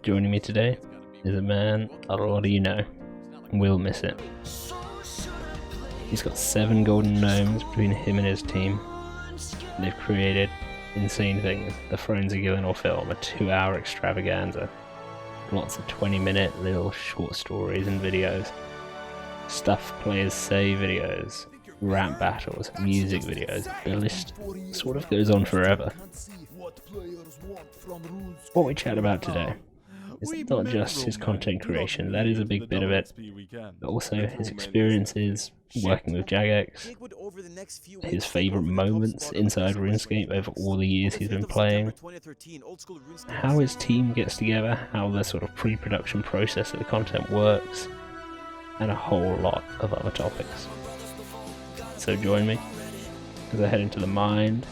Joining me today is a man a lot of you know, willmissit. He's got 7 golden gnomes between him and his team. They've created insane things. The Thrones of Gielinor film, a 2-hour extravaganza. Lots of 20-minute little short stories and videos. Stuff players say videos, rap battles, music videos. The list sort of goes on forever. What we chat about today is not just his content creation, that is a big bit of it, but also his experiences working with Jagex, his favourite moments inside Runescape over all the years he's been playing, how his team gets together, how the sort of pre-production process of the content works, and a whole lot of other topics. So join me as I head into the mind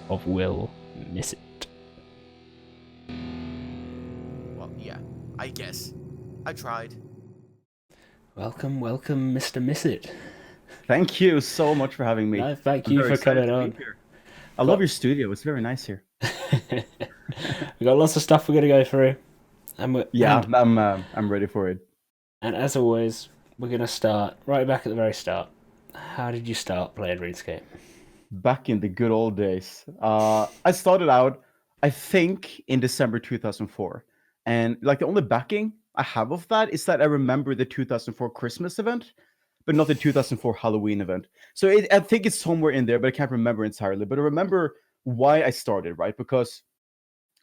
of willmissit. I guess. I tried. Welcome, Mr. Missit. Thank you so much for having me. No, thank you for coming on. I love your studio. It's very nice here. We've got lots of stuff we're going to go through. I'm ready for it. And as always, we're going to start right back at the very start. How did you start playing RuneScape? Back in the good old days. I started out, I think, in December 2004. And like the only backing I have of that is that I remember the 2004 Christmas event, but not the 2004 Halloween event. So I think it's somewhere in there, but I can't remember entirely. But I remember why I started, right? Because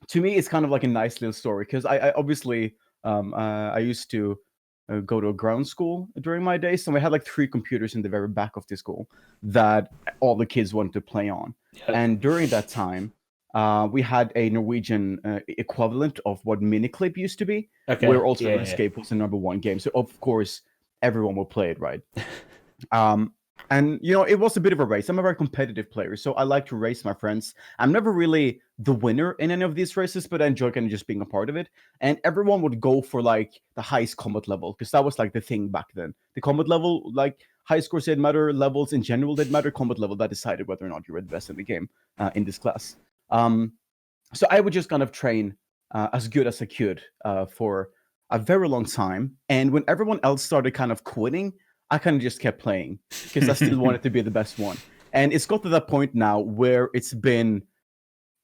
to me, it's kind of like a nice little story. Because I obviously, I used to go to a ground school during my days. And we had like 3 computers in the very back of the school that all the kids wanted to play on. Yep. And during that time, we had a Norwegian equivalent of what Miniclip used to be, where also RuneScape was the #1 game. So of course, everyone will play it, right? And you know, it was a bit of a race. I'm a very competitive player, so I like to race my friends. I'm never really the winner in any of these races, but I enjoy kind of just being a part of it. And everyone would go for like the highest combat level, because that was like the thing back then. The combat level, like high scores didn't matter, levels in general didn't matter. Combat level, that decided whether or not you were the best in the game in this class. So I would just kind of train as good as I could for a very long time. And when everyone else started kind of quitting, I kind of just kept playing because I still wanted to be the best one. And it's got to that point now where it's been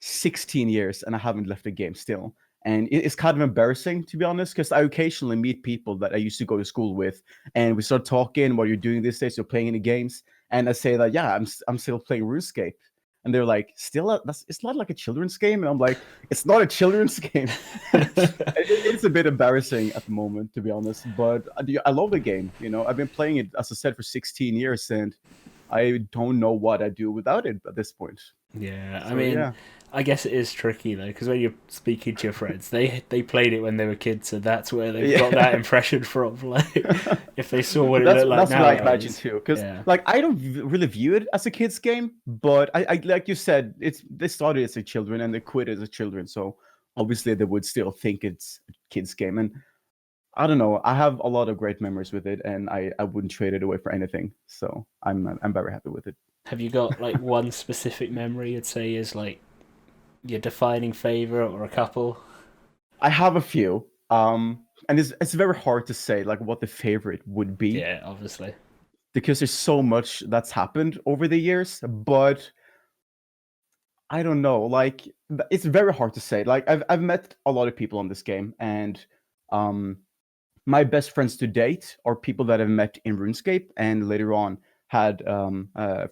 16 years and I haven't left the game still. And it's kind of embarrassing, to be honest, because I occasionally meet people that I used to go to school with, and we start talking, what you're doing these days, you're playing any games. And I say that, yeah, I'm still playing RuneScape. And they're like, it's not like a children's game. And I'm like, it's not a children's game. It's a bit embarrassing at the moment, to be honest. But I love the game. You know, I've been playing it, as I said, for 16 years. And I don't know what I'd do without it at this point. Yeah, so, I mean, I guess it is tricky, though, because when you're speaking to your friends, they played it when they were kids, so that's where they've got that impression from. Like, if they saw what it looked like that's now. That's what I imagine, too. Because, like, I don't really view it as a kid's game, but I like you said, they started as a children and they quit as a children, so obviously they would still think it's a kid's game. And I don't know, I have a lot of great memories with it, and I wouldn't trade it away for anything, so I'm very happy with it. Have you got like one specific memory you'd say is like your defining favorite, or a couple? I have a few, and it's very hard to say like what the favorite would be. Yeah, obviously, because there's so much that's happened over the years. But I don't know, like it's very hard to say. Like I've met a lot of people on this game, and my best friends to date are people that I've met in RuneScape, and later on had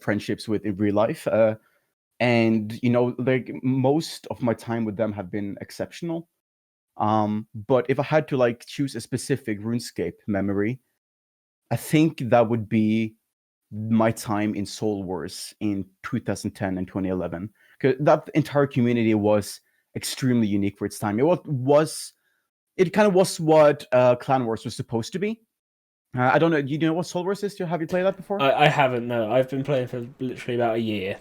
friendships with in real life, and you know, like most of my time with them have been exceptional. But if I had to like choose a specific RuneScape memory, I think that would be my time in Soul Wars in 2010 and 2011, because that entire community was extremely unique for its time. It kind of was what Clan Wars was supposed to be. I don't know. Do you know what Soul Wars is? Have you played that before? I haven't. No, I've been playing for literally about a year.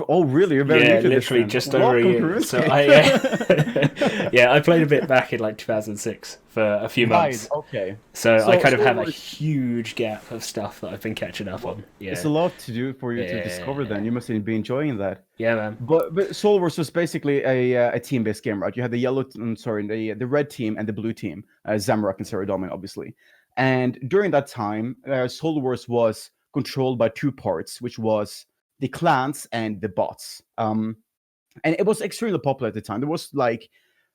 Oh, really? You're very new to this literally then. just over a Welcome to year. So RuneScape. I played a bit back in like 2006 for a few Right. months. Okay. So I kind of Soul have a Wars. huge gap of stuff that I've been catching up Well, on. it's Yeah, a lot to do for you to discover. Then yeah, you must be enjoying that. yeah, man. But Soul Wars was basically a team-based game, right? You had the the red team and the blue team, Zamorak and Saradomin, obviously. And during that time, Soul Wars was controlled by two parts, which was the clans and the bots. And it was extremely popular at the time. There was like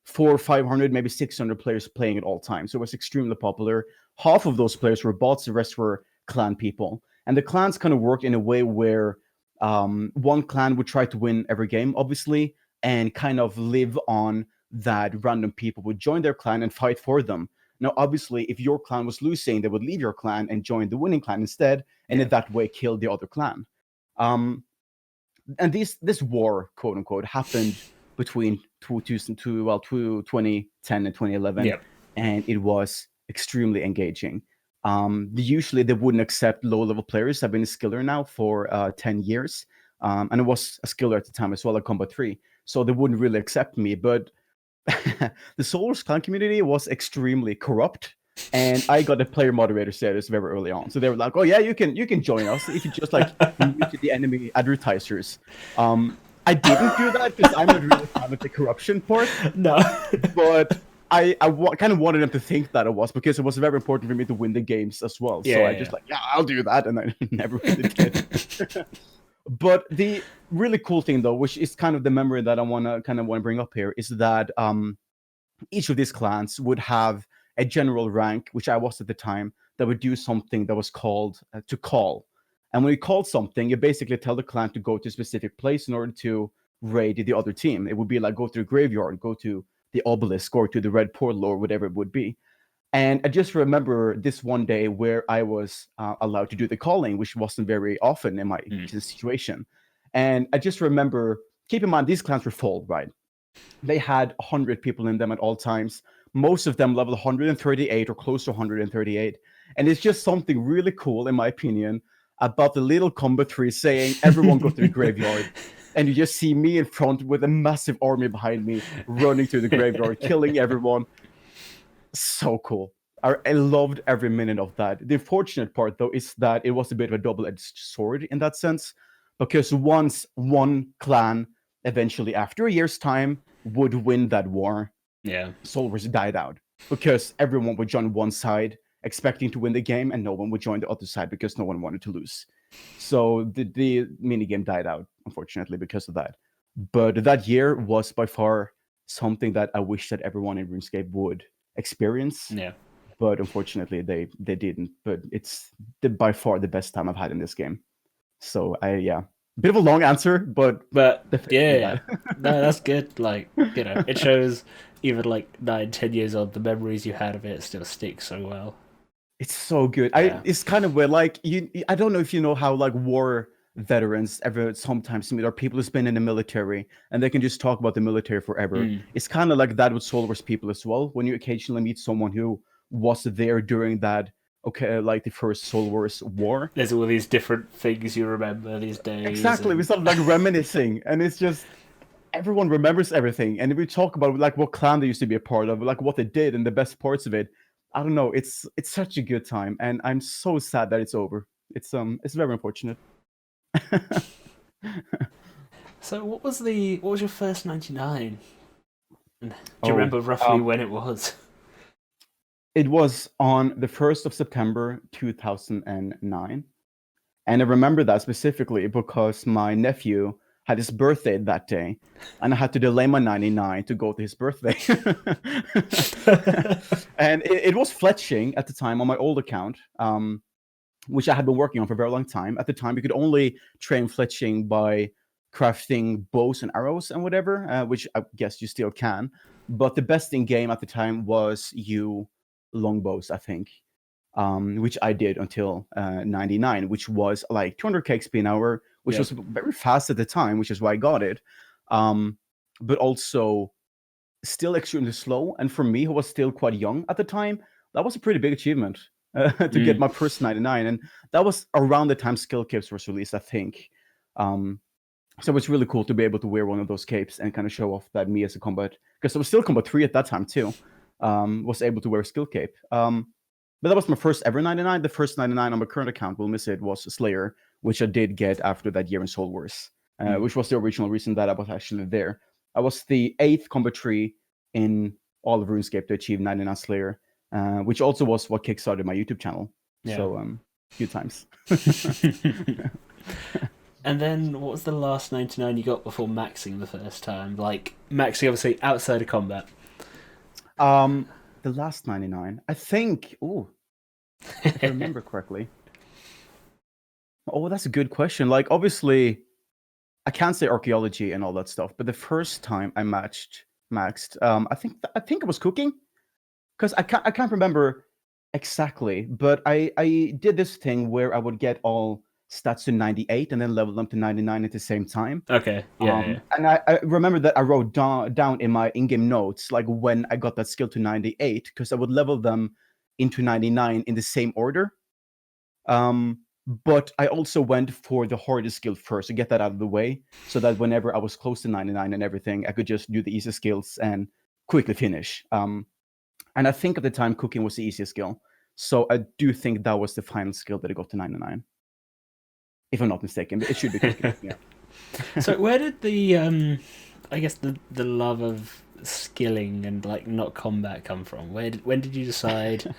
400, 500, maybe 600 players playing at all times. So it was extremely popular. Half of those players were bots, the rest were clan people. And the clans kind of worked in a way where one clan would try to win every game, obviously, and kind of live on that random people would join their clan and fight for them. Now, obviously, if your clan was losing, they would leave your clan and join the winning clan instead, and in that way kill the other clan. And this war, quote unquote, happened between 2010 and 2011, and it was extremely engaging. Usually they wouldn't accept low-level players. I've been a skiller now for 10 years, and I was a skiller at the time as well at Combat 3, so they wouldn't really accept me. But the Soul Wars clan community was extremely corrupt, and I got a player moderator status very early on. So they were like, "Oh yeah, you can join us if you just like mute the enemy advertisers." I didn't do that because I'm not really fan of the corruption part. No, but I kind of wanted them to think that it was, because it was very important for me to win the games as well. So I just I'll do that, and I never really did. But the really cool thing, though, which is kind of the memory that I want to bring up here, is that each of these clans would have a general rank, which I was at the time, that would do something that was called to call. And when you call something, you basically tell the clan to go to a specific place in order to raid the other team. It would be like go to the graveyard, go to the obelisk, or to the red portal, or whatever it would be. And I just remember this one day where I was allowed to do the calling, which wasn't very often in my situation. And I just remember, keep in mind, these clans were full, right? They had 100 people in them at all times. Most of them level 138 or close to 138. And it's just something really cool, in my opinion, about the little Combat 3 saying, everyone go to the graveyard. And you just see me in front with a massive army behind me running through the graveyard, killing everyone. So cool. I loved every minute of that. The unfortunate part, though, is that it was a bit of a double-edged sword in that sense, because once one clan, eventually after a year's time, would win that war, Soul Wars died out, because everyone would join one side expecting to win the game, and no one would join the other side because no one wanted to lose. So the minigame died out, unfortunately, because of that. But that year was by far something that I wish that everyone in RuneScape would experience. Yeah. But unfortunately, they didn't. But it's by far the best time I've had in this game. So bit of a long answer, but yeah, no, that's good. Like, you know, it shows even like 9-10 years on, the memories you had of it still stick so well. It's so good. It's kind of where like I don't know if you know how like war veterans ever sometimes meet, or people who's been in the military and they can just talk about the military forever. It's kind of like that with Soul Wars people as well. When you occasionally meet someone who was there during that, like the first Soul Wars war, there's all these different things you remember these days. Exactly, we start like reminiscing, and it's just everyone remembers everything. And we talk about like what clan they used to be a part of, like what they did and the best parts of it. I don't know. It's such a good time, and I'm so sad that it's over. It's very unfortunate. So what was your first 99? Do you remember roughly when it was? It was on the 1st of September 2009. And I remember that specifically because my nephew had his birthday that day, and I had to delay my 99 to go to his birthday. And it was fletching at the time on my old account, which I had been working on for a very long time. At the time, you could only train fletching by crafting bows and arrows and whatever, which I guess you still can. But the best in game at the time was longbows, I think, which I did until 99, which was like 200k XP an hour, which was very fast at the time, which is why I got it. But also still extremely slow. And for me, who was still quite young at the time, that was a pretty big achievement to get my first 99. And that was around the time Skill Caves was released, I think. So it's really cool to be able to wear one of those capes and kind of show off that me as a combat, because I was still combat 3 at that time too, was able to wear a skill cape. But that was my first ever 99. The first 99 on my current account, willmissit, was Slayer, which I did get after that year in Soul Wars, which was the original reason that I was actually there. I was the 8th combat 3 in all of RuneScape to achieve 99 Slayer, which also was what kickstarted my YouTube channel. Yeah. So, good times. And then, what was the last 99 you got before maxing the first time? Like, maxing, obviously, outside of combat. The last 99, I think. Oh, if I remember correctly. Oh, that's a good question. Like, obviously, I can't say archaeology and all that stuff, but the first time I maxed, I think it was cooking, because I can't remember exactly, but I did this thing where I would get all stats to 98 and then level them to 99 at the same time. Okay, yeah. And I remember that I wrote down in my in-game notes, like, when I got that skill to 98, because I would level them into 99 in the same order. But I also went for the hardest skill first to get that out of the way, so that whenever I was close to 99 and everything, I could just do the easy skills and quickly finish. And I think at the time, cooking was the easiest skill. So I do think that was the final skill that I got to 99. If I'm not mistaken, but it should be cooking. Yeah. So where did the I guess the love of skilling and like not combat come from? When did you decide,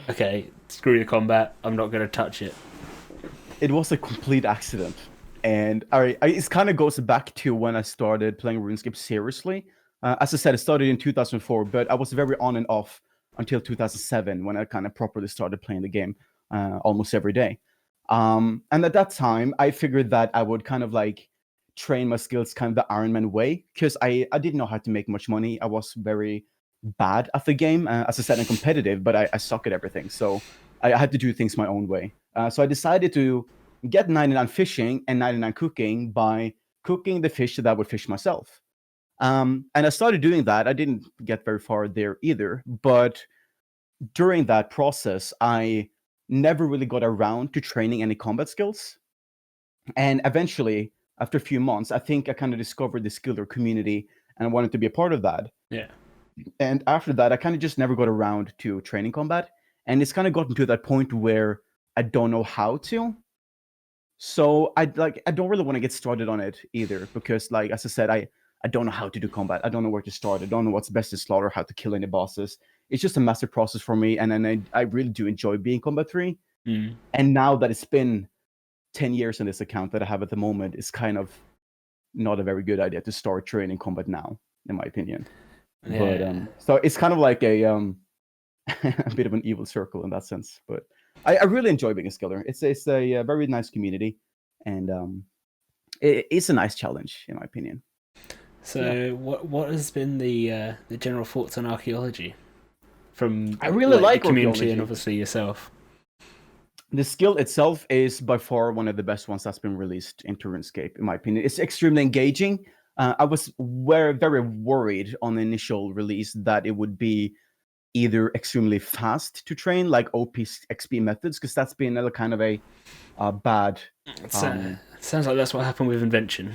okay, screw the combat, I'm not going to touch it? It was a complete accident, and it kind of goes back to when I started playing RuneScape seriously. As I said, I started in 2004, but I was very on and off until 2007 when I kind of properly started playing the game almost every day. And at that time, I figured that I would kind of like train my skills kind of the Iron Man way, because I didn't know how to make much money. I was very bad at the game. As I said, I'm competitive, but I suck at everything. So I had to do things my own way. So I decided to get 99 fishing and 99 cooking by cooking the fish that I would fish myself. And I started doing that. I didn't get very far there either. But during that process, I never really got around to training any combat skills. And eventually, after a few months, I think I kind of discovered the skiller community and I wanted to be a part of that. Yeah. And after that, I kind of just never got around to training combat. And it's kind of gotten to that point where I don't know how to. So I don't really want to get started on it either, because, like, as I said, I don't know how to do combat. I don't know where to start. I don't know what's best to slaughter, how to kill any bosses. It's just a massive process for me, and then I really do enjoy being combat 3. And now that it's been 10 years on this account that I have at the moment, it's kind of not a very good idea to start training combat now, in my opinion. Yeah. But so it's kind of like a a bit of an evil circle in that sense. But I really enjoy being a skiller. It's a very nice community, and it's a nice challenge, in my opinion. So yeah. What has been the general thoughts on archaeology from I really like the community archaeology. and obviously yourself? The skill itself is by far one of the best ones that's been released into RuneScape, in my opinion. It's extremely engaging. I was very worried on the initial release that it would be either extremely fast to train, like OP XP methods, because that's been a kind of a bad. Sounds like that's what happened with Invention.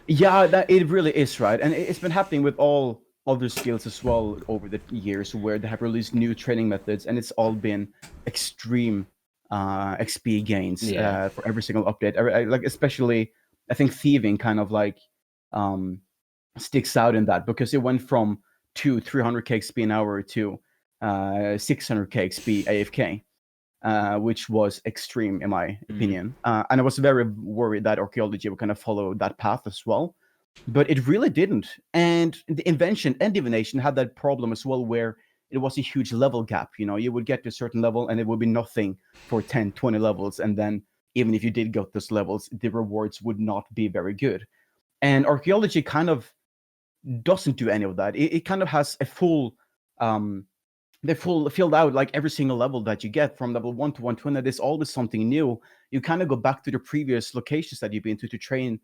Yeah, it really is, right? And it's been happening with all other skills as well over the years, where they have released new training methods, and it's all been extreme XP gains for every single update. Like, especially, I think thieving kind of like sticks out in that, because it went from 300k XP an hour to 600k XP AFK, which was extreme in my opinion. And I was very worried that archaeology would kind of follow that path as well, but it really didn't. And the Invention and Divination had that problem as well, where it was a huge level gap. You know, you would get to a certain level and it would be nothing for 10, 20 levels. And then even if you did get those levels, the rewards would not be very good. And archaeology kind of doesn't do any of that. It kind of has a full filled out, like every single level that you get from level 1 to 120. There's always something new. You kind of go back to the previous locations that you've been to train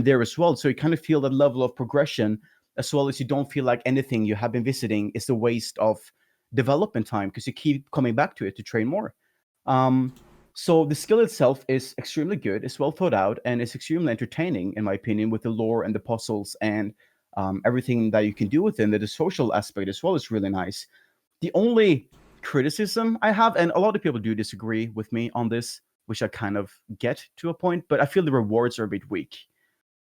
there as well. So you kind of feel that level of progression, as well as you don't feel like anything you have been visiting is a waste of development time, because you keep coming back to it to train more. So the skill itself is extremely good, it's well thought out, and it's extremely entertaining, in my opinion, with the lore and the puzzles and everything that you can do within it. The social aspect as well is really nice. The only criticism I have, and a lot of people do disagree with me on this, which I kind of get to a point, but I feel the rewards are a bit weak.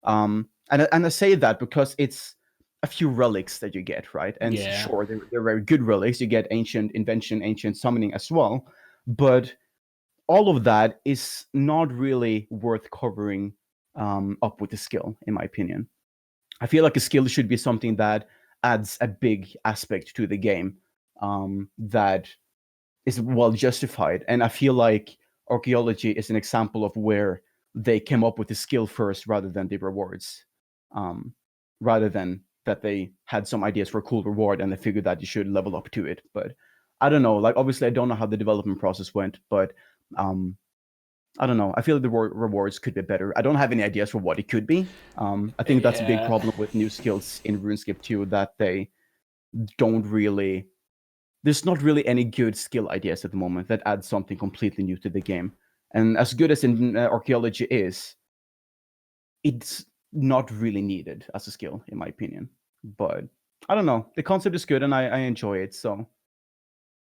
And I say that because it's a few relics that you get, right? And sure, they're very good relics. You get ancient invention, ancient summoning as well, but all of that is not really worth covering up with the skill, in my opinion. I feel like a skill should be something that adds a big aspect to the game that is well justified. And I feel like archaeology is an example of where they came up with the skill first rather than the rewards, rather than that they had some ideas for a cool reward and they figured that you should level up to it. But I don't know. Like, obviously, I don't know how the development process went, but I don't know. I feel the rewards could be better. I don't have any ideas for what it could be. I think that's a big problem with new skills in RuneScape 2, that they don't really... There's not really any good skill ideas at the moment that add something completely new to the game. And as good as archaeology is, it's not really needed as a skill, in my opinion. But I don't know. The concept is good, and I enjoy it. So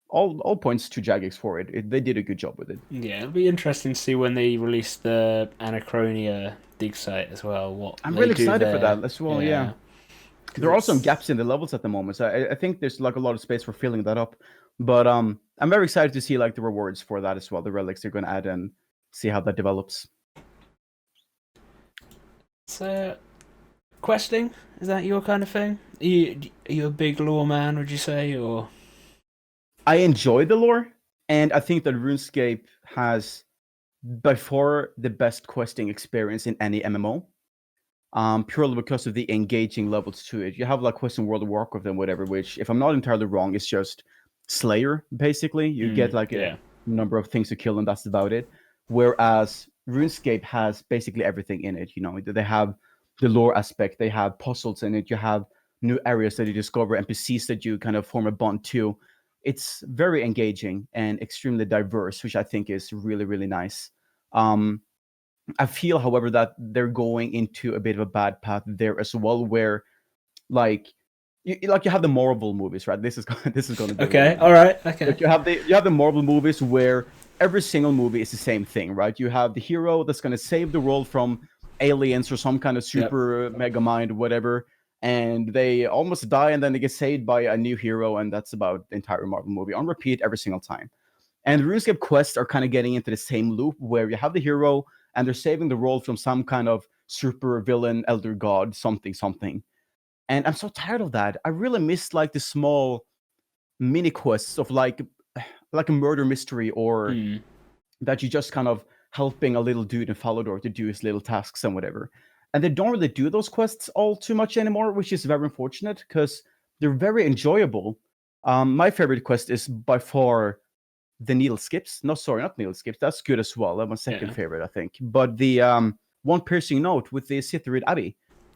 all points to Jagex for it. They did a good job with it. Yeah, it'll be interesting to see when they release the Anachronia dig site as well. I'm really excited for that as well. Yeah. There are some gaps in the levels at the moment, so I think there's like a lot of space for filling that up. But I'm very excited to see like the rewards for that as well, the relics they're going to add, and see how that develops. So, questing, is that your kind of thing? Are you a big lore man, would you say, or? I enjoy the lore, and I think that RuneScape has by far the best questing experience in any MMO. Purely because of the engaging levels to it. You have like Quest in World of Warcraft and whatever, which, if I'm not entirely wrong, is just Slayer, basically. You get like a number of things to kill, and that's about it. Whereas RuneScape has basically everything in it. You know, they have the lore aspect, they have puzzles in it, you have new areas that you discover, NPCs that you kind of form a bond to. It's very engaging and extremely diverse, which I think is really, really nice. I feel, however, that they're going into a bit of a bad path there as well, where like you have the Marvel movies, right? This is going to be okay. All right. Okay. Like you have the Marvel movies where every single movie is the same thing, right? You have the hero that's going to save the world from aliens or some kind of super mega mind, whatever, and they almost die, and then they get saved by a new hero, and that's about the entire Marvel movie on repeat every single time. And RuneScape quests are kind of getting into the same loop where you have the hero and they're saving the world from some kind of super villain, elder god, something. And I'm so tired of that. I really miss like the small mini quests of like a murder mystery, or that you just kind of helping a little dude in Falador to do his little tasks and whatever. And they don't really do those quests all too much anymore, which is very unfortunate because they're very enjoyable. My favorite quest is by far the needle skips. No, sorry, not needle skips. That's good as well. That's my second favorite, I think. But the one piercing note with the Sithrid Abbey.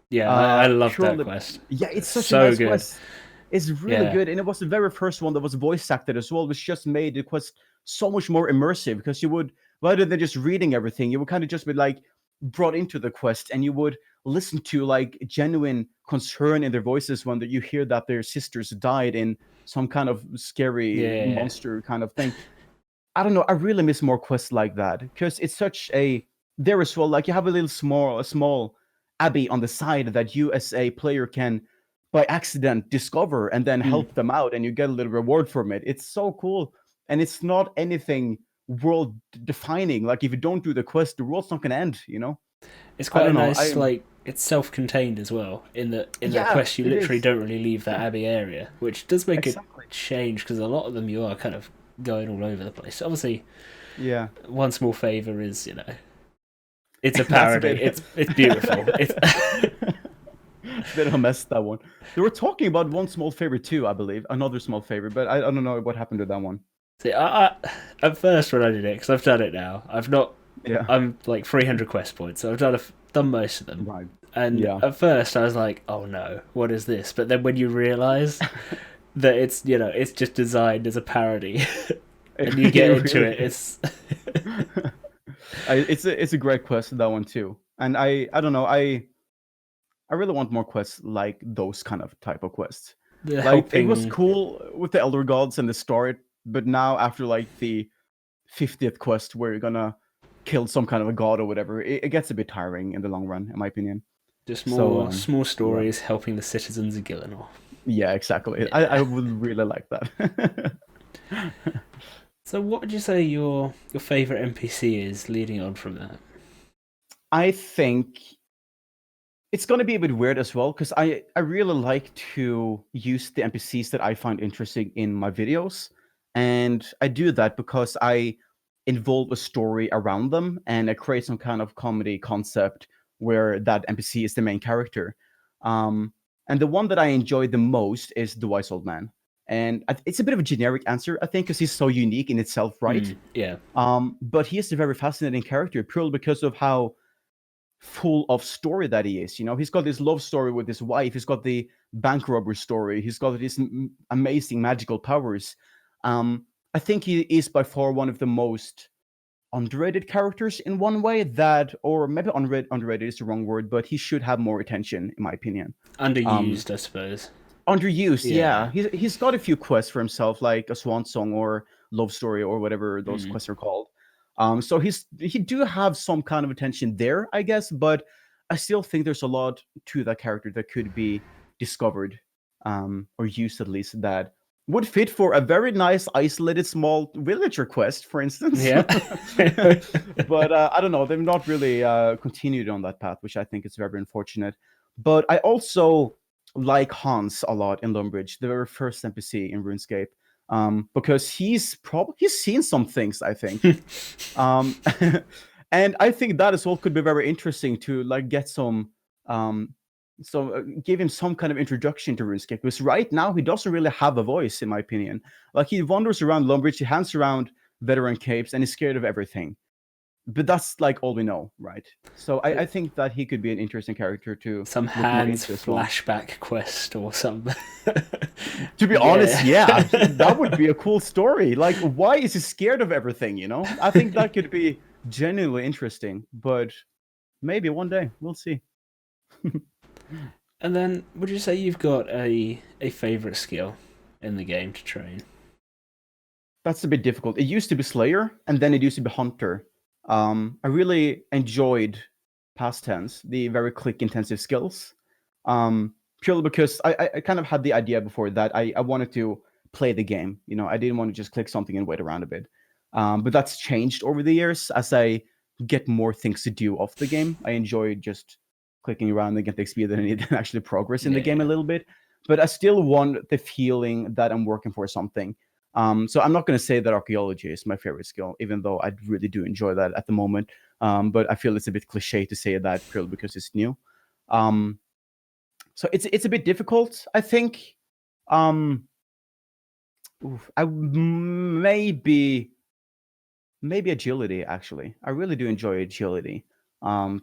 Yeah, I love that quest. Yeah, it's such a nice quest. It's really good, and it was the very first one that was voice acted as well, which just made the quest so much more immersive, because you would, rather than just reading everything, you would kind of just be like brought into the quest, and you would listen to like genuine concern in their voices when you hear that their sisters died in some kind of scary monster kind of thing. I don't know. I really miss more quests like that, because it's such a... There as well, like you have a small abbey on the side that you as a player can by accident discover and then help them out, and you get a little reward from it. It's so cool, and it's not anything world defining. Like if you don't do the quest, the world's not gonna end, you know. It's quite nice. Like it's self-contained as well. In the quest, you literally don't really leave that abbey area, which does make a change, because a lot of them you are kind of going all over the place. Obviously, one small favor is, it's a parody. It's beautiful. It's a bit of a mess, that one. They were talking about one small favor too, I believe, another small favor, but I don't know what happened to that one. See, at first when I did it, because I've done it now, I'm like 300 quest points, so I've done most of them. Right. And at first I was like, oh no, what is this? But then when you realise that it's just designed as a parody, and you get into it, it's It's a great quest, that one too. And I don't know, I really want more quests like those kind of type of quests. The Like it was helping. cool with the Elder Gods and the start, but now after like the 50th quest where you're gonna kill some kind of a god or whatever, it gets a bit tiring in the long run, in my opinion. Just So more small yeah, stories helping the citizens of Gielinor. yeah, exactly. Yeah. I would really like that. So, what would you say your favorite NPC is, leading on from that? I think it's going to be a bit weird as well, because I really like to use the NPCs that I find interesting in my videos. And I do that because I involve a story around them and I create some kind of comedy concept where that NPC is the main character. Um, and the one that I enjoy the most is the Wise Old Man. And it's a bit of a generic answer, I think, because he's so unique in itself, right? Yeah. But he is a very fascinating character purely because of how full of story that he is. You know, he's got this love story with his wife. He's got the bank robber story. He's got these amazing magical powers. I think he is by far one of the most underrated characters in one way. That, or maybe underrated is the wrong word, but he should have more attention, in my opinion. Underused, I suppose. Underused, Yeah. yeah. He's got a few quests for himself, like a swan song or love story or whatever those quests are called. So he do have some kind of attention there, I guess, but I still think there's a lot to that character that could be discovered, or used at least, that would fit for a very nice, isolated, small villager quest, for instance. Yeah. But I don't know, they've not really continued on that path, which I think is very unfortunate. But I also like Hans a lot in Lumbridge, the very first NPC in RuneScape, because he's seen some things, I think. And I think that as well could be very interesting to like get some give him some kind of introduction to RuneScape, because right now he doesn't really have a voice, in my opinion. Like he wanders around Lumbridge, he hangs around veteran capes, and he's scared of everything. But that's like all we know, right? So I think that he could be an interesting character to Some look more Hans into as well. flashback quest or something. To be honest, yeah, that would be a cool story. Like, why is he scared of everything? You know, I think that could be genuinely interesting. But maybe one day we'll see. And then, would you say you've got a favorite skill in the game to train? That's a bit difficult. It used to be Slayer, and then it used to be Hunter. I really enjoyed past tense, the very click intensive skills. Purely because I kind of had the idea before that I wanted to play the game. You know, I didn't want to just click something and wait around a bit. But that's changed over the years as I get more things to do off the game. I enjoy just clicking around and get the XP that I need to actually progress in the game a little bit. But I still want the feeling that I'm working for something. So I'm not going to say that archaeology is my favorite skill, even though I really do enjoy that at the moment. But I feel it's a bit cliche to say that purely because it's new. So it's a bit difficult, I think. Maybe agility, actually. I really do enjoy agility.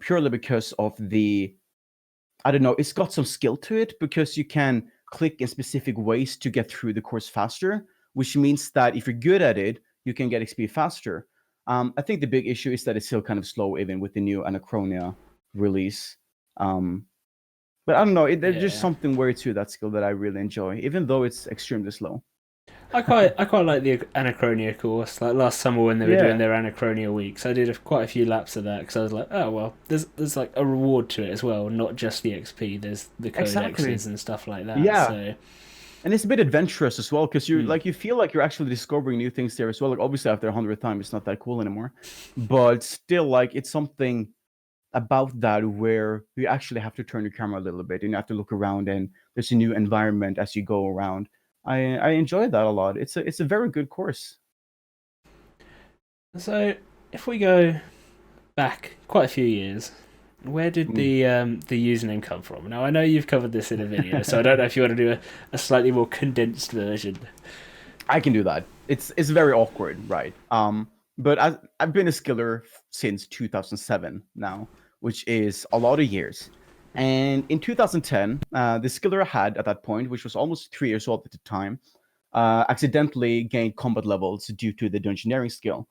Purely because of I don't know, it's got some skill to it because you can click in specific ways to get through the course faster, which means that if you're good at it, you can get XP faster. I think the big issue is that it's still kind of slow, even with the new Anachronia release. But I don't know, there's just something weird to that skill that I really enjoy, even though it's extremely slow. I quite like the Anachronia course. Like last summer when they were doing their Anachronia weeks, I did quite a few laps of that because I was like, oh well, there's like a reward to it as well, not just the XP. There's the codexes and stuff like that. Yeah. So. And it's a bit adventurous as well because you like you feel like you're actually discovering new things there as well. Like obviously after 100th time, it's not that cool anymore, but still, like it's something about that where you actually have to turn your camera a little bit and you have to look around and there's a new environment as you go around. I enjoy that a lot. It's a very good course. So if we go back quite a few years, where did the username come from? Now I know you've covered this in a video, so I don't know if you want to do a slightly more condensed version. I can do that. It's very awkward, right? But I've been a skiller since 2007 now, which is a lot of years. And in 2010, the skiller I had at that point, which was almost 3 years old at the time, accidentally gained combat levels due to the dungeoneering skill.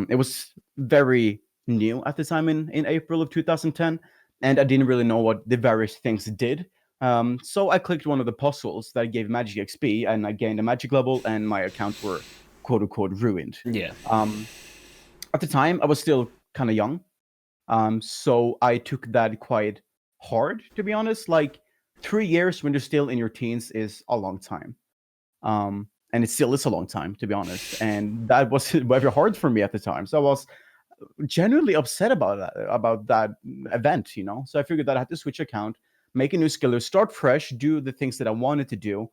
It was very new at the time in April of 2010, and I didn't really know what the various things did. So I clicked one of the puzzles that gave magic XP, and I gained a magic level, and my accounts were quote unquote ruined. Yeah. At the time, I was still kind of young, so I took that quite hard, to be honest. Like 3 years when you're still in your teens is a long time. And it still is a long time, to be honest. And that was very hard for me at the time. So I was genuinely upset about that event, you know. So I figured that I had to switch account, make a new skill, start fresh, do the things that I wanted to do,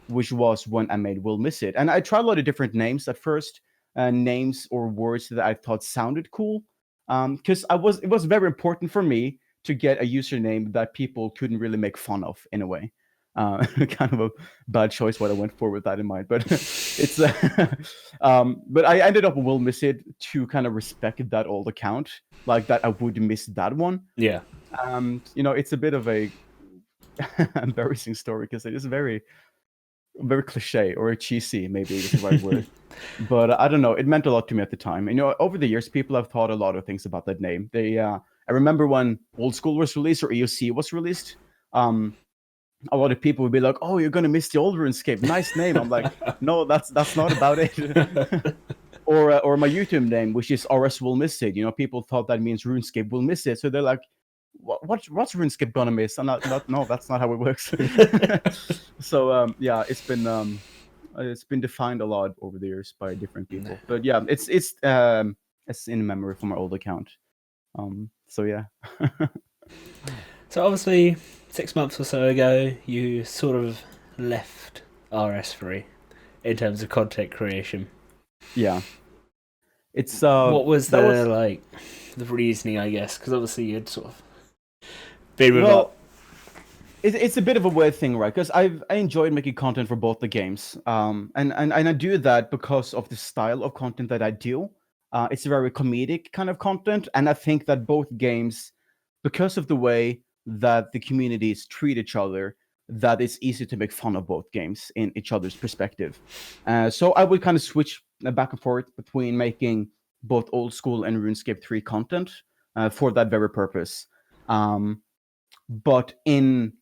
which was when I made willmissit. And I tried a lot of different names at first, names or words that I thought sounded cool, because it was very important for me to get a username that people couldn't really make fun of in a way. Kind of a bad choice what I went for with that in mind, but it's but I ended up with willmissit to kind of respect that old account, like that I would miss that one. Yeah. You know, it's a bit of a embarrassing story because it is very cliche or cheesy, maybe is the right word. But I don't know, it meant a lot to me at the time. You know, over the years, people have thought a lot of things about that name. I remember when Old School was released or EOC was released. A lot of people would be like, "Oh, you're gonna miss the old RuneScape. Nice name." I'm like, "No, that's not about it." Or my YouTube name, which is RSWillMissIt. You know, people thought that means RuneScape will miss it, so they're like, "What's RuneScape gonna miss?" And no, that's not how it works. So yeah, it's been defined a lot over the years by different people. But yeah, it's in memory from my old account. So yeah. So obviously, 6 months or so ago, you sort of left RS3 in terms of content creation. Yeah. It's what was the reasoning, I guess? Because obviously you'd sort of been with it's a bit of a weird thing, right? Because I enjoyed making content for both the games, and I do that because of the style of content that I do. It's a very comedic kind of content, and I think that both games, because of the way that the communities treat each other, that it's easy to make fun of both games in each other's perspective. So I would kind of switch back and forth between making both old school and RuneScape 3 content for that very purpose. But in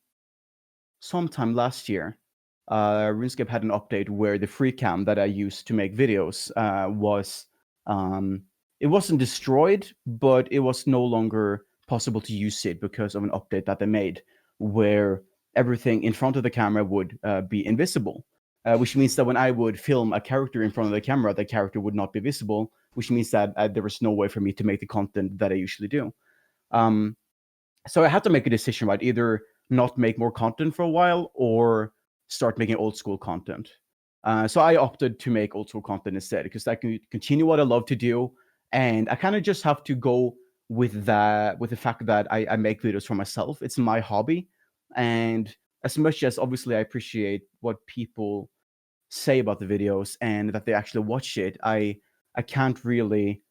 sometime last year, RuneScape had an update where the free cam that I used to make videos was it wasn't destroyed, but it was no longer possible to use it because of an update that they made where everything in front of the camera would be invisible, which means that when I would film a character in front of the camera, the character would not be visible, which means that there was no way for me to make the content that I usually do. So I had to make a decision, right? Either not make more content for a while or start making old school content. So I opted to make old school content instead because I can continue what I love to do, and I kind of just have to go with the fact that I make videos for myself. It's my hobby, and as much as obviously I appreciate what people say about the videos and that they actually watch it, I can't really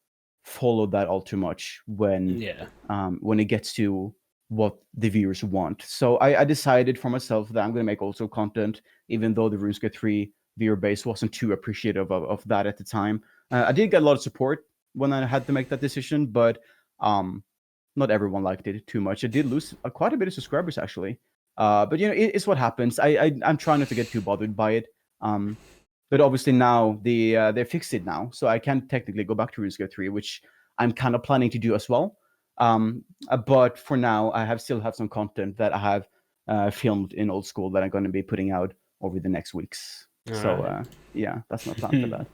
follow that all too much when it gets to what the viewers want. So I decided for myself that I'm going to make also content, even though the RuneScape 3 viewer base wasn't too appreciative of that at the time. I did get a lot of support when I had to make that decision, but not everyone liked it too much. I did lose quite a bit of subscribers actually. But you know, it's what happens. I'm trying not to get too bothered by it. But obviously now they fixed it now, so I can technically go back to RuneScape 3, which I'm kind of planning to do as well. But for now, I still have some content that I have filmed in old school that I'm going to be putting out over the next weeks. All so right. Yeah, that's my plan for that.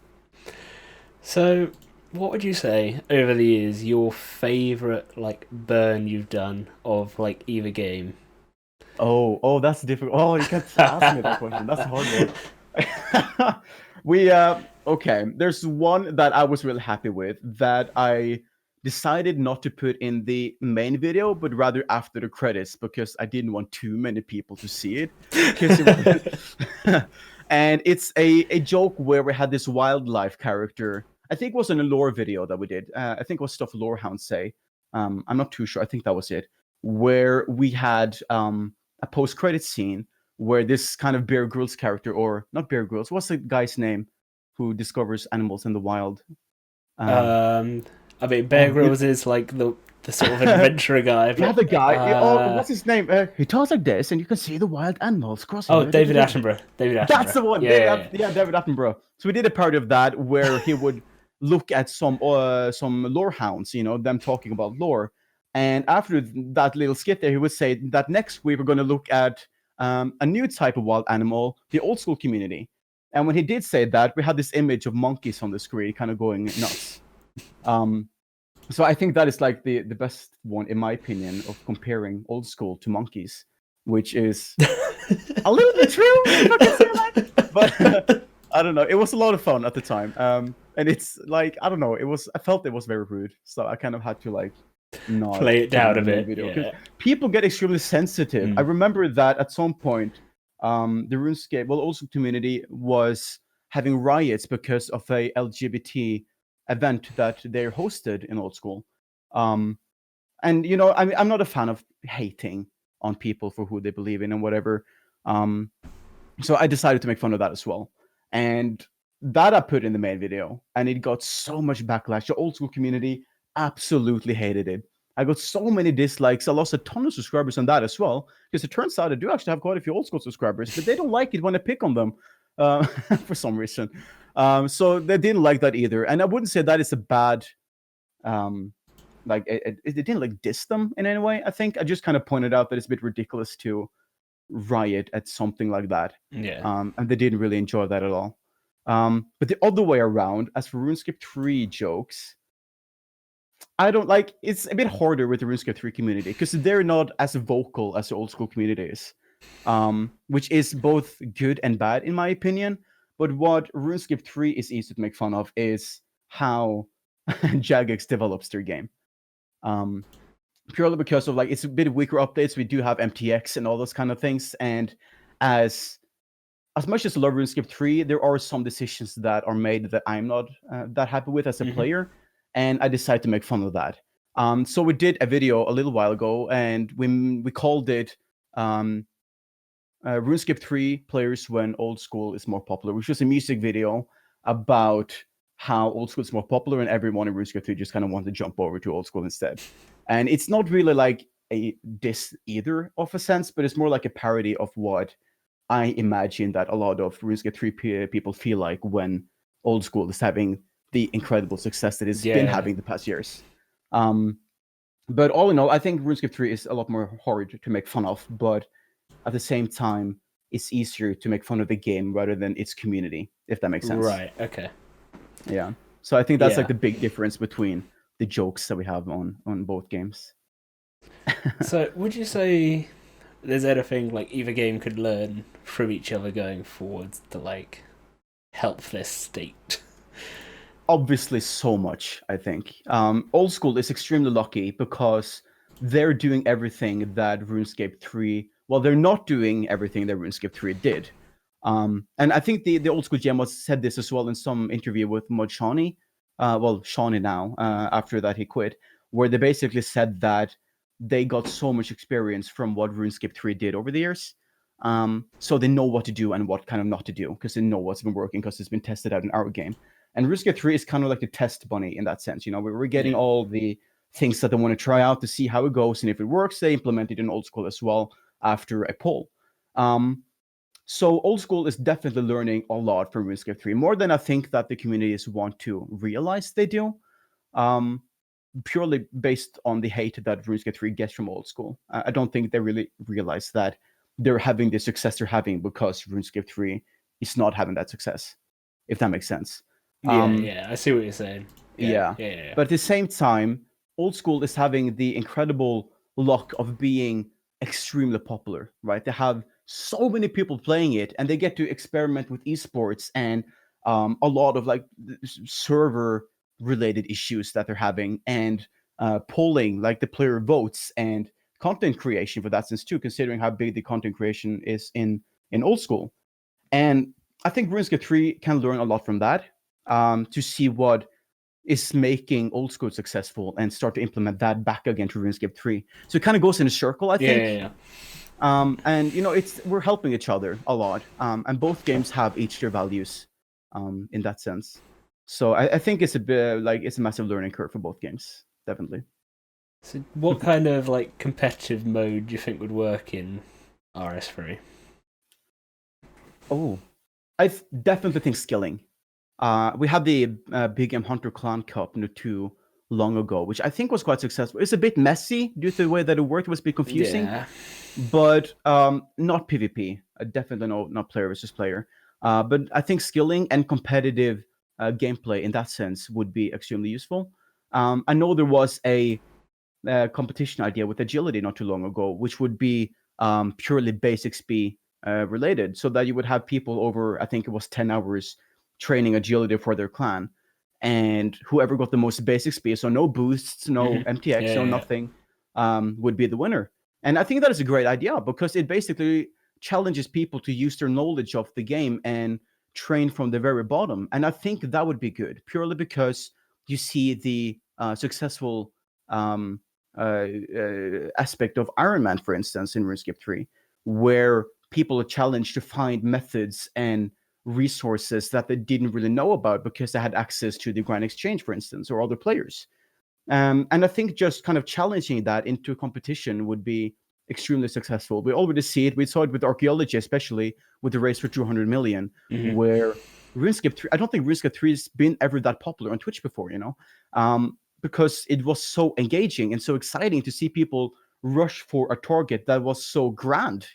So, what would you say over the years your favorite burn you've done of either game? Oh, that's difficult. Oh, you can't ask me that question. That's a hard one. Okay. There's one that I was really happy with that I decided not to put in the main video, but rather after the credits because I didn't want too many people to see it. And it's a joke where we had this wildlife character. I think it was in a lore video that we did. I think it was stuff Lorehound say. I'm not too sure. I think that was it. Where we had a post-credit scene where this kind of Bear Grylls character, or not Bear Grylls, what's the guy's name who discovers animals in the wild? I mean, Bear Grylls is like the sort of adventurer guy. But, Yeah, the guy. What's his name? He talks like this, and you can see the wild animals crossing. Oh, David Attenborough. That's the one. Yeah. David Attenborough. So we did a part of that where he would look at some lore hounds, them talking about lore. And after that little skit there, he would say that next week we're going to look at a new type of wild animal, the old school community. And when he did say that, we had this image of monkeys on the screen kind of going nuts. So I think that is like the best one, in my opinion, of comparing old school to monkeys, which is a little bit true, if I can say that. But I don't know. It was a lot of fun at the time. And it's like, I don't know. I felt it was very rude. So I kind of had to like not play it down a bit. Yeah. People get extremely sensitive. I remember that at some point, the RuneScape, old school community was having riots because of a LGBT event that they hosted in old school. And I'm not a fan of hating on people for who they believe in and whatever. So I decided to make fun of that as well. And that I put in the main video, and it got so much backlash. The old school community absolutely hated it. I got so many dislikes. I lost a ton of subscribers on that as well, because it turns out I do actually have quite a few old school subscribers, but they don't like it when I pick on them for some reason. So they didn't like that either. And I wouldn't say that is a bad, it didn't like diss them in any way. I think I just kind of pointed out that it's a bit ridiculous to riot at something like that. Yeah. And they didn't really enjoy that at all. But the other way around, as for RuneScape 3 jokes, I don't like, it's a bit harder with the RuneScape 3 community because they're not as vocal as the old school community is, which is both good and bad in my opinion. But what RuneScape 3 is easy to make fun of is how Jagex develops their game. Purely because of like, it's a bit weaker updates. We do have MTX and all those kind of things. And as much as I love RuneScape 3, there are some decisions that are made that I'm not that happy with as a player. And I decided to make fun of that. So we did a video a little while ago, and we called it RuneScape 3 Players When Old School is More Popular, which was a music video about how old school is more popular, and everyone in RuneScape 3 just kind of wanted to jump over to old school instead. And it's not really like a diss either of a sense, but it's more like a parody of what I imagine that a lot of RuneScape 3 people feel like when old school is having the incredible success that it's been having the past years. But all in all, I think RuneScape 3 is a lot more hard to make fun of, but at the same time, it's easier to make fun of the game rather than its community, if that makes sense. Right, okay. Yeah. So I think that's like the big difference between the jokes that we have on both games. So would you say there's anything like either game could learn from each other going forwards to like help this state? Obviously so much, I think. Old school is extremely lucky because they're doing everything that RuneScape 3, well, they're not doing everything that RuneScape 3 did. And I think the old school GM said this as well in some interview with Mod Shawnee, Shawnee now, after that he quit, where they basically said that they got so much experience from what RuneScape 3 did over the years. So they know what to do and what kind of not to do, because they know what's been working, because it's been tested out in our game. And RuneScape 3 is kind of like the test bunny in that sense. We're getting all the things that they want to try out to see how it goes, and if it works, they implement it in old school as well after a poll. So old school is definitely learning a lot from RuneScape 3, more than I think that the communities want to realize they do, purely based on the hate that RuneScape 3 gets from old school. I don't think they really realize that they're having the success they're having because RuneScape 3 is not having that success, if that makes sense. I see what you're saying. Yeah. But at the same time, old school is having the incredible luck of being extremely popular, right? They have so many people playing it, and they get to experiment with esports and a lot of like server related issues that they're having, and polling, like the player votes, and content creation for that sense too, considering how big the content creation is in old school. And I think RuneScape 3 can learn a lot from that, to see what is making old school successful and start to implement that back again to RuneScape 3. So it kind of goes in a circle, I think. And we're helping each other a lot, and both games have each their values in that sense. So I think it's a bit like it's a massive learning curve for both games, definitely. So, what kind of like competitive mode do you think would work in RS3? Oh, I definitely think skilling. We had the Big M Hunter Clan Cup not too long ago, which I think was quite successful. It's a bit messy due to the way that it worked. It was a bit confusing, Yeah. but not PvP. Definitely not player versus player. But I think skilling and competitive gameplay in that sense would be extremely useful. I know there was a competition idea with agility not too long ago, which would be purely base XP related, so that you would have people over, I think it was 10 hours training agility for their clan, and whoever got the most base XP, so no boosts, no MTX, no nothing, would be the winner. And I think that is a great idea because it basically challenges people to use their knowledge of the game and train from the very bottom. And I think that would be good purely because you see the successful aspect of Iron Man, for instance, in RuneScape 3, where people are challenged to find methods and resources that they didn't really know about because they had access to the Grand Exchange, for instance, or other players. And I think just kind of challenging that into a competition would be extremely successful. We already see it. We saw it with archaeology, especially with the race for 200 million, where RuneScape 3, I don't think RuneScape 3 has been ever that popular on Twitch before, because it was so engaging and so exciting to see people rush for a target that was so grand.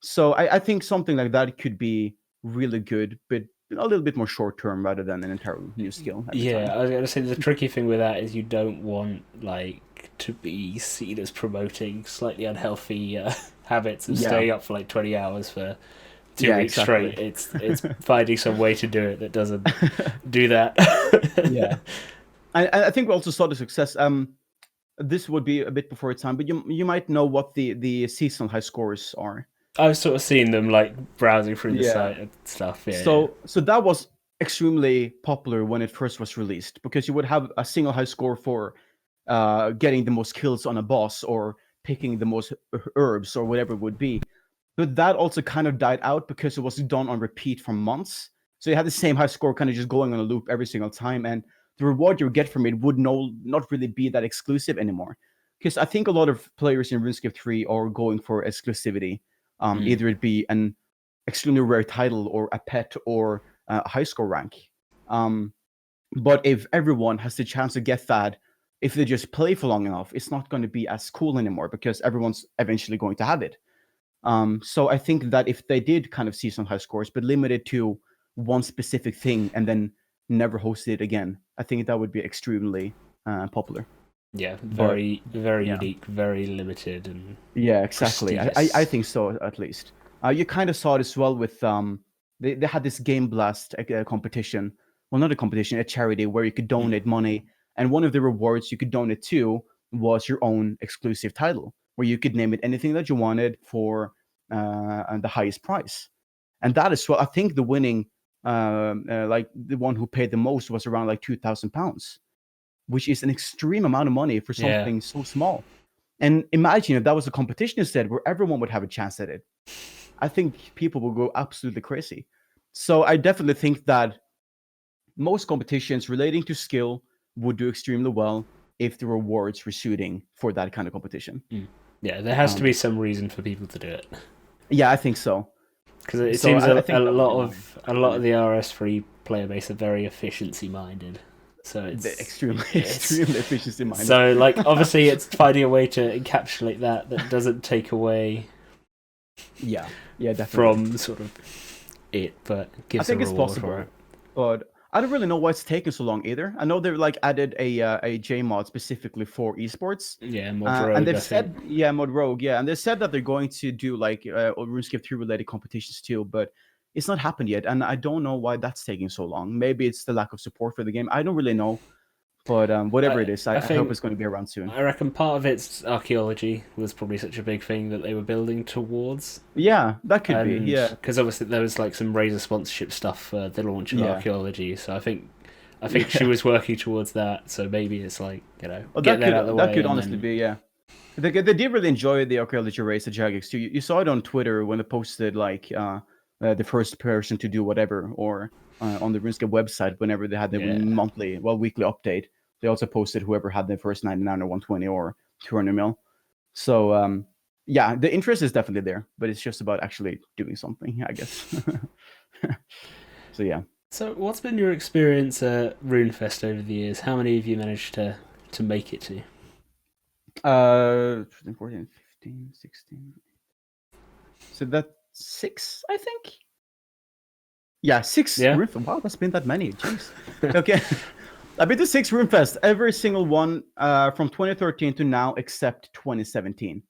So I think something like that could be really good, but a little bit more short term rather than an entirely new skill every time. I was going to say the tricky thing with that is you don't want like to be seen as promoting slightly unhealthy habits of staying up for like 20 hours for 2 weeks straight. It's finding some way to do it that doesn't do that. Yeah. I think we also saw the success. This would be a bit before its time, but you might know what the seasonal high scores are. I've sort of seen them like browsing through the site and stuff. Yeah. So that was extremely popular when it first was released because you would have a single high score for getting the most kills on a boss or picking the most herbs or whatever it would be. But that also kind of died out because it was done on repeat for months. So you had the same high score kind of just going on a loop every single time, and the reward you get from it would not really be that exclusive anymore. Because I think a lot of players in RuneScape 3 are going for exclusivity. Either it be an extremely rare title or a pet or a high score rank. But if everyone has the chance to get that, if they just play for long enough, it's not going to be as cool anymore because everyone's eventually going to have it. So I think that if they did kind of see some high scores, but limited to one specific thing and then never hosted it again, I think that would be extremely popular. Yeah, very unique, very limited, and yeah, exactly. I think so, at least. You kind of saw it as well with they had this Game Blast competition. Well, not a competition, a charity where you could donate money, and one of the rewards you could donate to was your own exclusive title, where you could name it anything that you wanted for the highest price. And that is what I think the winning, like the one who paid the most was around like £2,000, which is an extreme amount of money for something so small. And imagine if that was a competition instead where everyone would have a chance at it. I think people will go absolutely crazy. So I definitely think that most competitions relating to skill would do extremely well if the rewards were suiting for that kind of competition. Yeah, there has to be some reason for people to do it. Yeah, I think so. Because it seems a lot of the RS3 player base are very efficiency minded. So it's extremely efficiency minded. So like obviously it's finding a way to encapsulate that doesn't take away yeah, definitely from sort of it, but gives a reward for it. But I don't really know why it's taking so long either. I know they've like added a J mod specifically for esports. Yeah, mod rogue. And they've said mod rogue, and they said that they're going to do like RuneScape 3 related competitions too, but it's not happened yet, and I don't know why that's taking so long. Maybe it's the lack of support for the game. I don't really know. But whatever it is, I hope it's going to be around soon. I reckon part of it's archaeology was probably such a big thing that they were building towards. Yeah, that could be. Yeah, because obviously there was like some Razor sponsorship stuff for the launch of archaeology. So I think she was working towards that. So maybe it's like get that out of the way. That could honestly be. Yeah, they did really enjoy the archaeology race at Jagex too. You saw it on Twitter when they posted like the first person to do whatever, or on the RuneScape website whenever they had their weekly update. They also posted whoever had their first 99 or 120 or 200 mil. So yeah, the interest is definitely there, but it's just about actually doing something, I guess. So yeah. So what's been your experience at Runefest over the years? How many have you managed to make it to? 14, 15, 16. So that's 6, I think. Yeah, 6. Yeah. Wow, that's been that many. Jeez. Okay. I've been to 6 Runefest, every single one from 2013 to now, except 2017.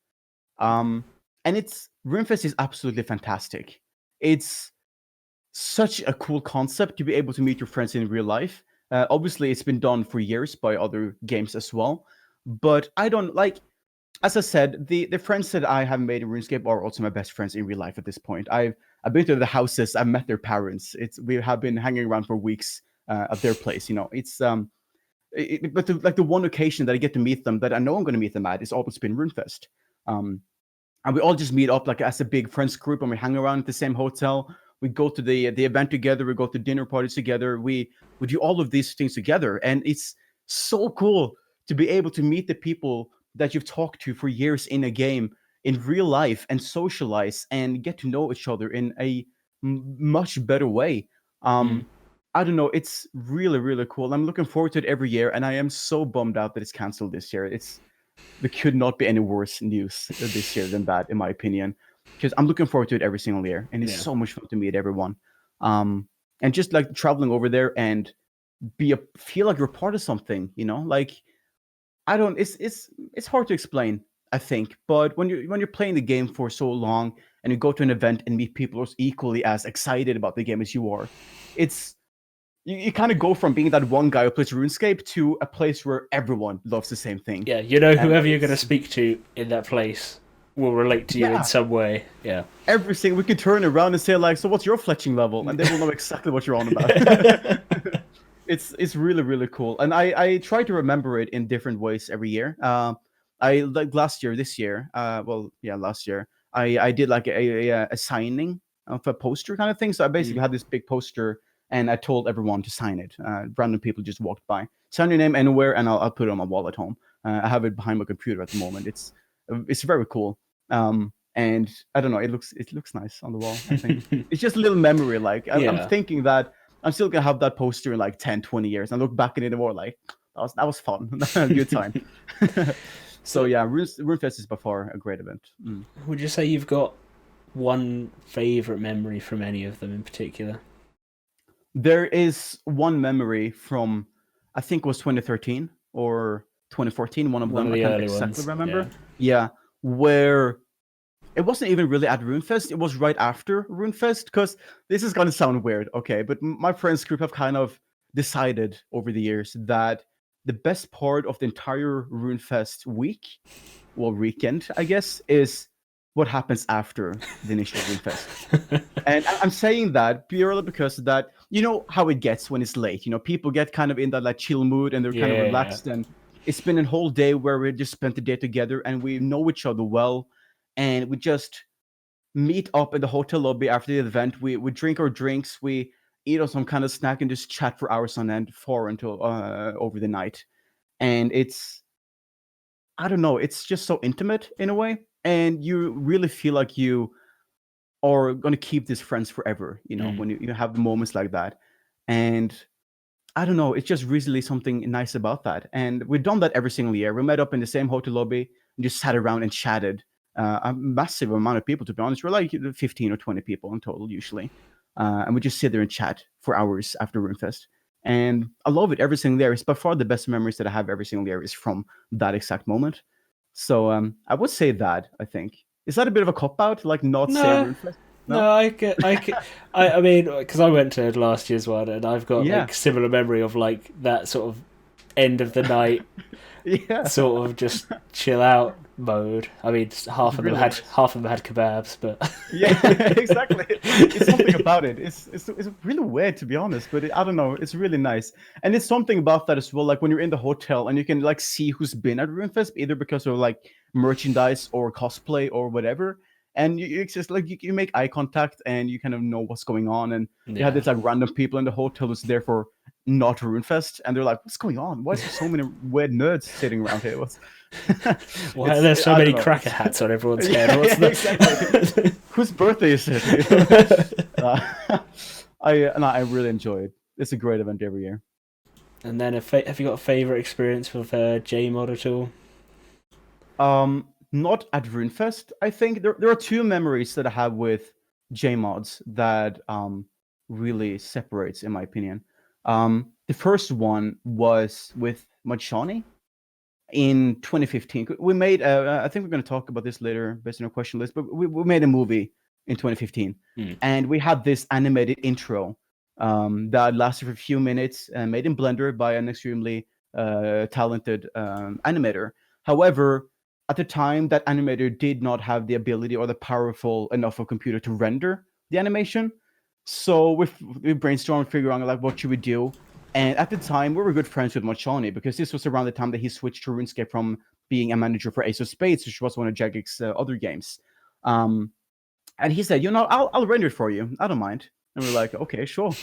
And Runefest is absolutely fantastic. It's such a cool concept to be able to meet your friends in real life. Obviously, it's been done for years by other games as well. But I don't like, as I said, the friends that I have made in RuneScape are also my best friends in real life at this point. I've been to the houses, I've met their parents. We have been hanging around for weeks at their place. It's but the one occasion that I get to meet them, that I know I'm going to meet them at, is always been Runefest. And we all just meet up like as a big friends group, and we hang around at the same hotel. We go to the event together. We go to dinner parties together. We do all of these things together, and it's so cool to be able to meet the people that you've talked to for years in a game in real life and socialize and get to know each other in a much better way. I don't know. It's really, really cool. I'm looking forward to it every year, and I am so bummed out that it's canceled this year. There could not be any worse news this year than that, in my opinion, because I'm looking forward to it every single year, and it's so much fun to meet everyone. And just like traveling over there and feel like you're part of something, like it's hard to explain, I think, but when you're playing the game for so long and you go to an event and meet people who's equally as excited about the game as you are, you kind of go from being that one guy who plays RuneScape to a place where everyone loves the same thing. Yeah, whoever you're going to speak to in that place will relate to you in some way. Yeah. Everything we could turn around and say like, so what's your fletching level? And they will know exactly what you're on about. It's really, really cool. And I try to remember it in different ways every year. Last year, I did like a signing of a poster kind of thing. So I basically had this big poster, and I told everyone to sign it. Random people just walked by. Sign your name anywhere, and I'll put it on my wall at home. I have it behind my computer at the moment. It's very cool. And I don't know, it looks nice on the wall, I think. It's just a little memory. Like I'm thinking that I'm still gonna have that poster in like 10, 20 years, and look back at it more like that was fun. A good time. So yeah, Runefest is by far a great event. Would you say you've got one favorite memory from any of them in particular? There is one memory from, I think it was 2013 or 2014, one of them. I can't exactly remember. Yeah, where it wasn't even really at Runefest. It was right after Runefest, because this is going to sound weird, okay? But my friends group have kind of decided over the years that the best part of the entire Runefest weekend, I guess, is what happens after the initial Runefest. And I'm saying that purely because that, you know how it gets when it's late. People get kind of in that like chill mood, and they're kind of relaxed. And it's been a whole day where we just spent the day together, and we know each other well. And we just meet up in the hotel lobby after the event. We drink our drinks, we eat on some kind of snack, and just chat for hours on end, far until over the night. And I don't know, it's just so intimate in a way. And you really feel like you are going to keep these friends forever, when you have moments like that. And I don't know, it's just really something nice about that. And we've done that every single year. We met up in the same hotel lobby and just sat around and chatted. A massive amount of people, to be honest. We're like 15 or 20 people in total usually. And we just sit there and chat for hours after Runefest. And I love it every single year. It's by far the best memories that I have every single year is from that exact moment. So I would say that, I think. Is that a bit of a cop-out? Like not say Runefest? No, I mean, because I went to last year's one, and I've got like similar memory of like that sort of end of the night, sort of just chill out mode. I mean, half of them had kebabs, but yeah, exactly. It's something about it. It's really weird, to be honest, but I don't know. It's really nice, and it's something about that as well. Like when you're in the hotel and you can like see who's been at Runefest, either because of like merchandise or cosplay or whatever. and it's just like you make eye contact and you kind of know what's going on. And you had Yeah. this like random people in the hotel who's there for not Runefest, and they're like, "What's going on? Why is there so many weird nerds sitting around here? What's Why are there so I many don't know. cracker hats on everyone's head? Yeah, What's yeah, exactly. Whose birthday is it? I really enjoy it. It's a great event every year. And then have you got a favorite experience with JMod at all? Not at Runefest. I think there are two memories that I have with JMods that really separates, in my opinion. The first one was with Machani in 2015. We made, I think we're going to talk about this later based on our question list, but we made a movie in 2015, and we had this animated intro that lasted for a few minutes, made in Blender by an extremely talented animator. However, at the time, that animator did not have the ability or the powerful enough of computer to render the animation. So we brainstormed, figuring out like what should we do. And at the time, we were good friends with Machani because this was around the time that he switched to RuneScape from being a manager for Ace of Spades, which was one of Jagex's other games. And he said, I'll render it for you. I don't mind. And we're like, okay, sure.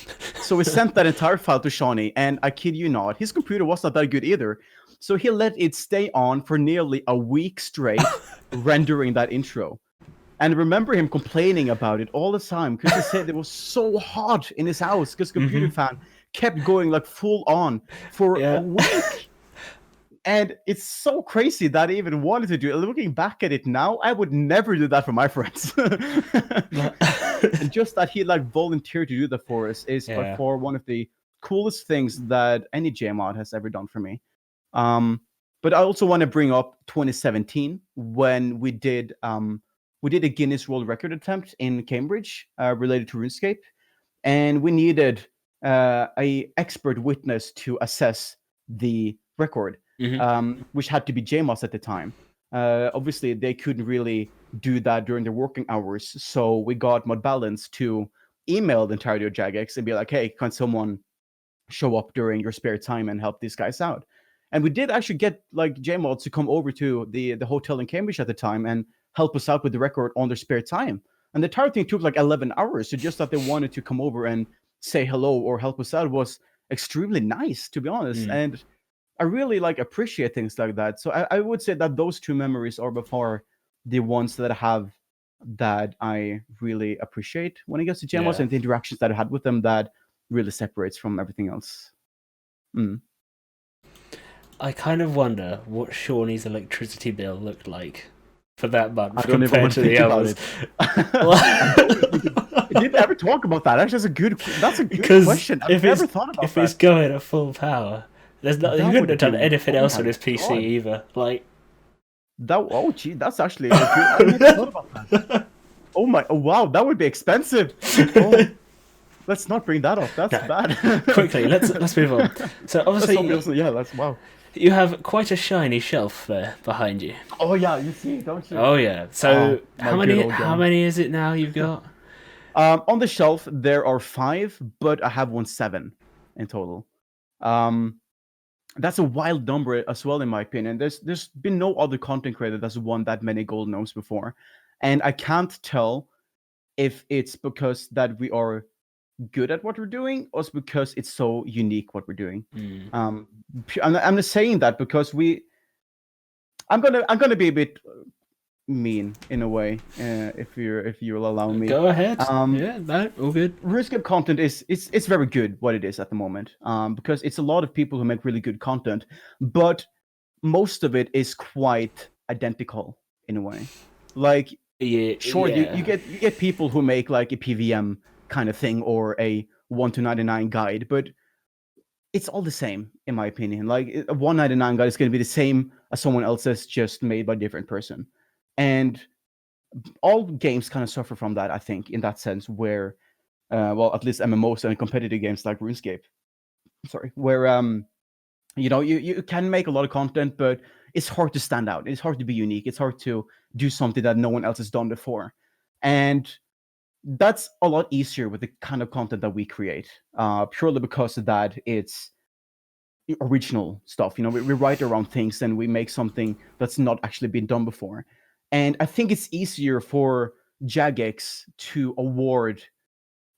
So we sent that entire file to Shawnee, and I kid you not, his computer was not that good either. So he let it stay on for nearly a week straight, rendering that intro. And I remember him complaining about it all the time because he said it was so hot in his house because computer fan kept going like full on for a week. And it's so crazy that I even wanted to do it. Looking back at it now, I would never do that for my friends. And just that he like volunteered to do that for us is by far one of the coolest things that any JMod has ever done for me. But I also want to bring up 2017 when we did a Guinness World Record attempt in Cambridge related to RuneScape, and we needed a expert witness to assess the record, which had to be JMOS at the time. Obviously, they couldn't really do that during their working hours, so we got Mod Balance to email the entirety of Jagex and be like, "Hey, can someone show up during your spare time and help these guys out?" And we did actually get like JMod to come over to the hotel in Cambridge at the time and help us out with the record on their spare time. And the entire thing took like 11 hours. So just that they wanted to come over and say hello or help us out was extremely nice, to be honest. And I really like appreciate things like that. So I would say that those two memories are by far the ones that I have that I really appreciate when it gets to JMOs and the interactions that I had with them that really separates from everything else. I kind of wonder what Shawnee's electricity bill looked like for that month I don't even want to think about it. I didn't ever talk about that. Actually, that's a good question. I've never thought about that. If it's going at full power, he couldn't have done anything else on his PC either. Like that. Oh, gee, that's actually a good. I never thought about that. Oh wow, that would be expensive. Oh, let's not bring that up. That's bad. Quickly, let's move on. So obviously, that's wow. You have quite a shiny shelf there behind you. Oh yeah, you see, don't you? Oh yeah. So how many is it now you've got? On the shelf there are 5, but I have 7 in total. That's a wild number as well, in my opinion. There's been no other content creator that's won that many gold gnomes before, and I can't tell if it's because that we are good at what we're doing or it's because it's so unique what we're doing. I'm just saying that because I'm gonna be a bit mean in a way, if you'll allow me. Go ahead. No, all good. RuneScape content it's very good what it is at the moment, because it's a lot of people who make really good content, but most of it is quite identical in a way. Like you get people who make like a PVM kind of thing or a 1 to 99 guide, but it's all the same in my opinion. Like a 199 guide is going to be the same as someone else's, just made by a different person. And all games kind of suffer from that, I think, in that sense, where well, at least MMOs and competitive games like RuneScape, where you can make a lot of content, but it's hard to stand out. It's hard to be unique. It's hard to do something that no one else has done before. And that's a lot easier with the kind of content that we create, purely because of that it's original stuff. We write around things and we make something that's not actually been done before. And I think it's easier for Jagex to award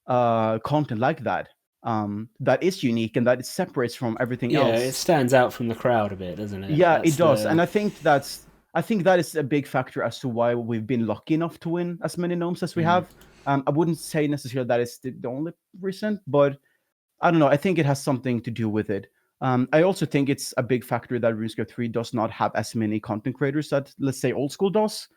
content like that. That is unique and that it separates from everything else. Yeah, it stands out from the crowd a bit, doesn't it? Yeah, it does, and I think that is a big factor as to why we've been lucky enough to win as many gnomes as we have. I wouldn't say necessarily that is the only reason, but I don't know. I think it has something to do with it. I also think it's a big factor that RuneScape 3 does not have as many content creators that, let's say, Old School does.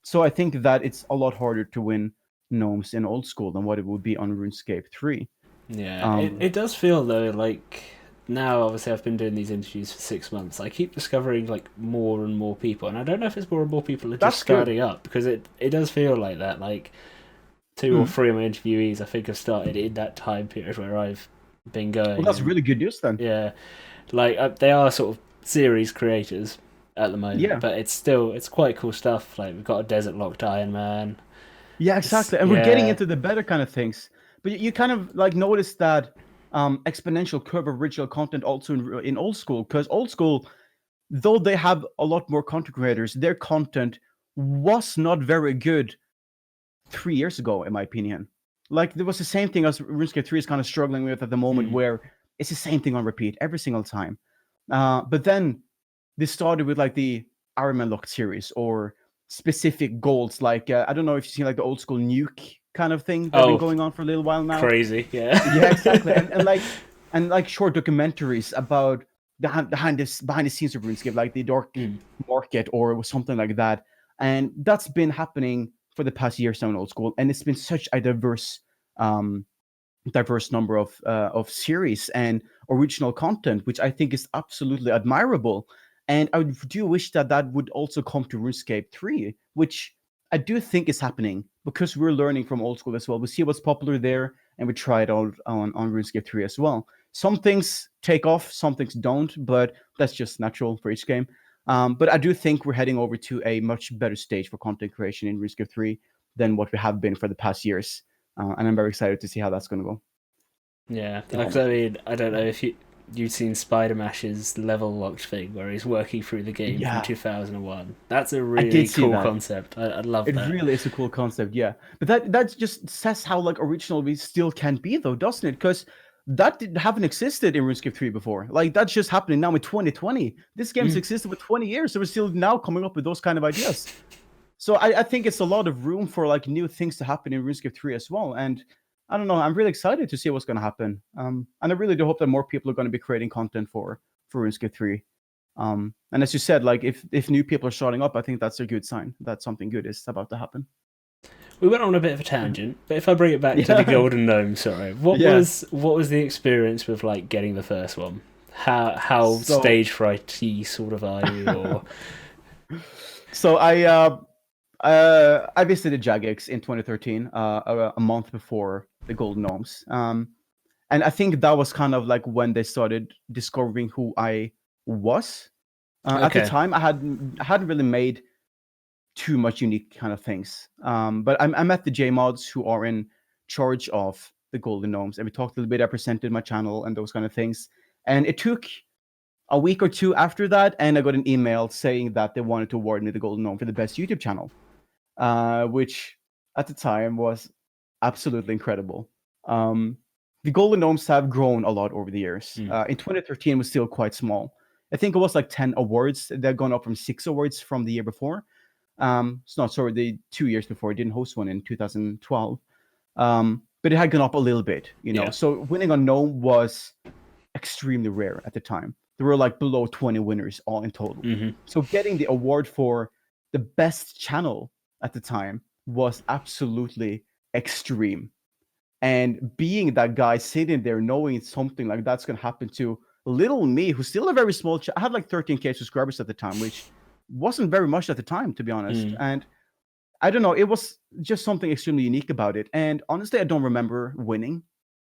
So I think that it's a lot harder to win gnomes in Old School than what it would be on RuneScape 3. Yeah, it does feel though like now obviously I've been doing these interviews for 6 months. I keep discovering like more and more people, and I don't know if it's more and more people are just starting up, because it does feel like that. Like 2 or 3 of my interviewees I think have started in that time period where I've been going. Well, that's really good news then. Yeah, like they are sort of series creators at the moment, but it's quite cool stuff. Like we've got a Desert Locked Iron Man. Yeah, exactly, and we're getting into the better kind of things. But you kind of like notice that exponential curve of original content also in Old School, because Old School, though they have a lot more content creators, their content was not very good 3 years ago, in my opinion. Like there was the same thing as RuneScape 3 is kind of struggling with at the moment, where it's the same thing on repeat every single time. But then they started with like the Iron Man Locked series or specific goals, like I don't know if you've seen like the Old School nuke kind of thing that's been going on for a little while now. Crazy, yeah. Yeah, exactly. and like short documentaries about behind the scenes of RuneScape, like the Dark Market or something like that. And that's been happening for the past year or so in Old School, and it's been such a diverse number of series and original content, which I think is absolutely admirable. And I do wish that would also come to RuneScape 3, which I do think is happening, because we're learning from Old School as well. We see what's popular there, and we try it out on RuneScape 3 as well. Some things take off, some things don't, but that's just natural for each game. But I do think we're heading over to a much better stage for content creation in RuneScape 3 than what we have been for the past years. And I'm very excited to see how that's going to go. Yeah, like, I mean, I don't know if you've seen Spider Mash's level locked thing where he's working through the game from 2001. That's a really cool concept. I love that. It really is a cool concept, yeah. But that just says how like original we still can be, though, doesn't it? Because that haven't existed in RuneScape 3 before. Like that's just happening now in 2020. This game's existed for 20 years, so we're still now coming up with those kind of ideas. So I think it's a lot of room for like new things to happen in RuneScape 3 as well. And I don't know, I'm really excited to see what's going to happen. And I really do hope that more people are going to be creating content for RuneScape 3. And as you said, like if new people are starting up, I think that's a good sign that something good is about to happen. We went on a bit of a tangent, but if I bring it back to the Golden Gnome, what was the experience with like getting the first one? How stage frighty sort of are you? Or... So I visited Jagex in 2013, a month before the Golden Gnomes. And I think that was kind of like when they started discovering who I was. At the time, I hadn't really made too much unique kind of things. But I met the JMods who are in charge of the Golden Gnomes, and we talked a little bit. I presented my channel and those kind of things. And it took a week or two after that, and I got an email saying that they wanted to award me the Golden Gnome for the best YouTube channel, which at the time was absolutely incredible. The Golden Gnomes have grown a lot over the years. In 2013, it was still quite small. I think it was like 10 awards. They've gone up from 6 awards from the year before. The 2 years before. I didn't host one in 2012. But it had gone up a little bit, you know. So winning on Gnome was extremely rare at the time. There were like below 20 winners all in total. So getting the award for the best channel at the time was absolutely extreme. And being that guy sitting there knowing something like that's going to happen to little me, who's still a very small I had like 13K subscribers at the time, which wasn't very much at the time, to be honest. And I don't know, it was just something extremely unique about it. And honestly, I don't remember winning.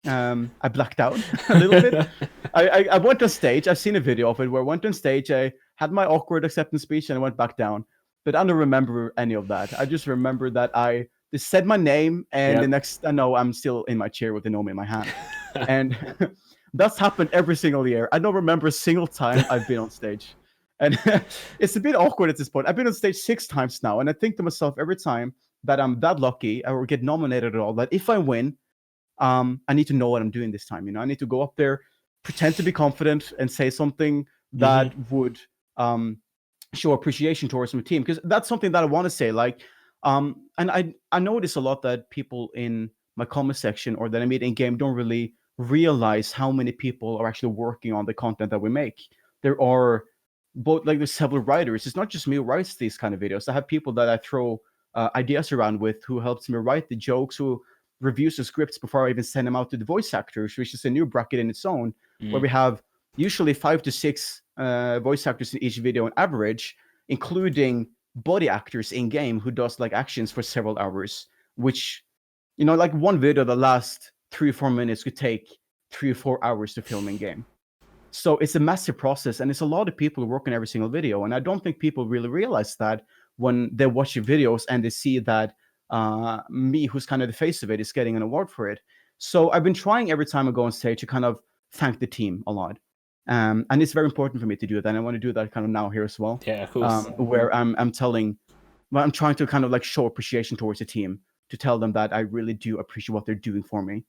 I blacked out a little bit. I went on stage. I've seen a video of it where I went on stage. I had my awkward acceptance speech and I went back down. But I don't remember any of that. I just remember that I just said my name, and the next I know, I'm still in my chair with the gnome in my hand. And that's happened every single year. I don't remember a single time I've been on stage. And it's a bit awkward at this point. I've been on stage 6 times now, and I think to myself every time, that I'm that lucky or get nominated at all that if I win, I need to know what I'm doing this time. I need to go up there, pretend to be confident, and say something that would show appreciation towards my team, because that's something that I want to say. Like, and I notice a lot that people in my comment section or that I meet in game don't really realize how many people are actually working on the content that we make. There are there's several writers. It's not just me who writes these kind of videos. I have people that I throw ideas around with who helps me write the jokes, who reviews the scripts before I even send them out to the voice actors, which is a new bracket in its own, where we have usually 5 to 6 voice actors in each video on average, including body actors in game who does like actions for several hours, which, like one video that lasts 3 or 4 minutes could take 3 or 4 hours to film in game. So it's a massive process, and it's a lot of people working every single video. And I don't think people really realize that when they watch your videos and they see that me, who's kind of the face of it, is getting an award for it. So I've been trying every time I go on stage to kind of thank the team a lot. And it's very important for me to do that. And I want to do that kind of now here as well. Yeah, of course. Where I'm trying to kind of like show appreciation towards the team, to tell them that I really do appreciate what they're doing for me.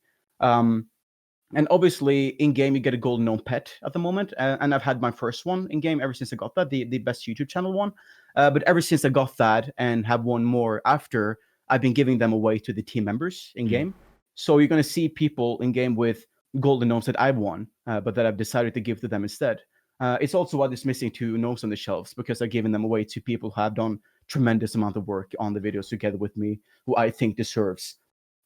And obviously, in game, you get a golden gnome pet at the moment, and I've had my first one in game ever since I got that, the best YouTube channel one. But ever since I got that and have one more after, I've been giving them away to the team members in game. So you're going to see people in game with golden gnomes that I've won, but that I've decided to give to them instead. It's also why there's missing 2 gnomes on the shelves, because I've given them away to people who have done tremendous amount of work on the videos together with me, who I think deserves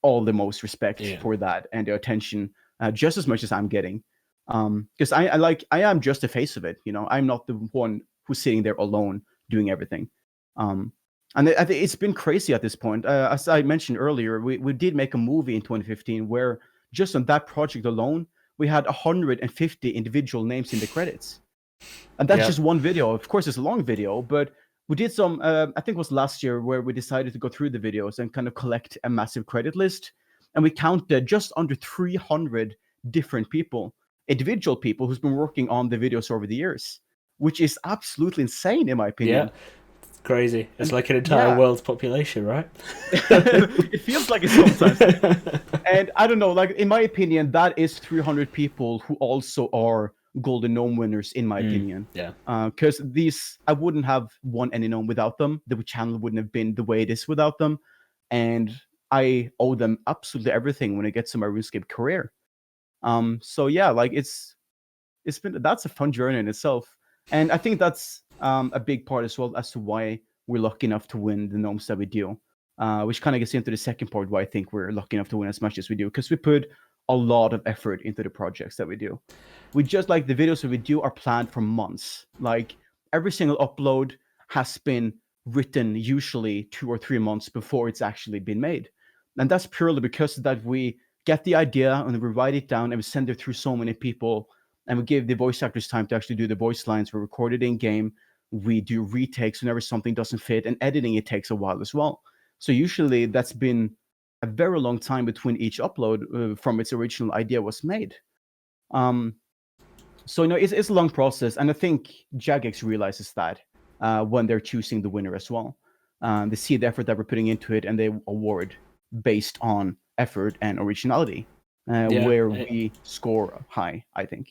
all the most respect for that and their attention. Just as much as I'm getting, because I am just the face of it. I'm not the one who's sitting there alone doing everything. And I think it's been crazy at this point. As I mentioned earlier, we did make a movie in 2015 where just on that project alone, we had 150 individual names in the credits. And that's just one video. Of course, it's a long video, but we did some, I think it was last year, where we decided to go through the videos and kind of collect a massive credit list. And we counted just under 300 different people, individual people who's been working on the videos over the years, which is absolutely insane in my opinion. Yeah, it's crazy. It's like an entire world's population, right? It feels like it sometimes. And I don't know, like in my opinion, that is 300 people who also are golden gnome winners in my opinion. Yeah. Because I wouldn't have won any gnome without them. The channel wouldn't have been the way it is without them. And I owe them absolutely everything when it gets to my RuneScape career. So yeah, like that's a fun journey in itself, and I think that's a big part as well as to why we're lucky enough to win the gnomes that we do. Which kind of gets into the second part why I think we're lucky enough to win as much as we do, because we put a lot of effort into the projects that we do. We just like the videos that we do are planned for months. Like every single upload has been written usually 2 or 3 months before it's actually been made. And that's purely because that we get the idea and we write it down and we send it through so many people, and we give the voice actors time to actually do the voice lines. We record it in game. We do retakes whenever something doesn't fit, and editing it takes a while as well. So usually that's been a very long time between each upload from its original idea was made. So it's a long process, and I think Jagex realizes that when they're choosing the winner as well. They see the effort that we're putting into it, and they award based on effort and originality, where we score high, I think.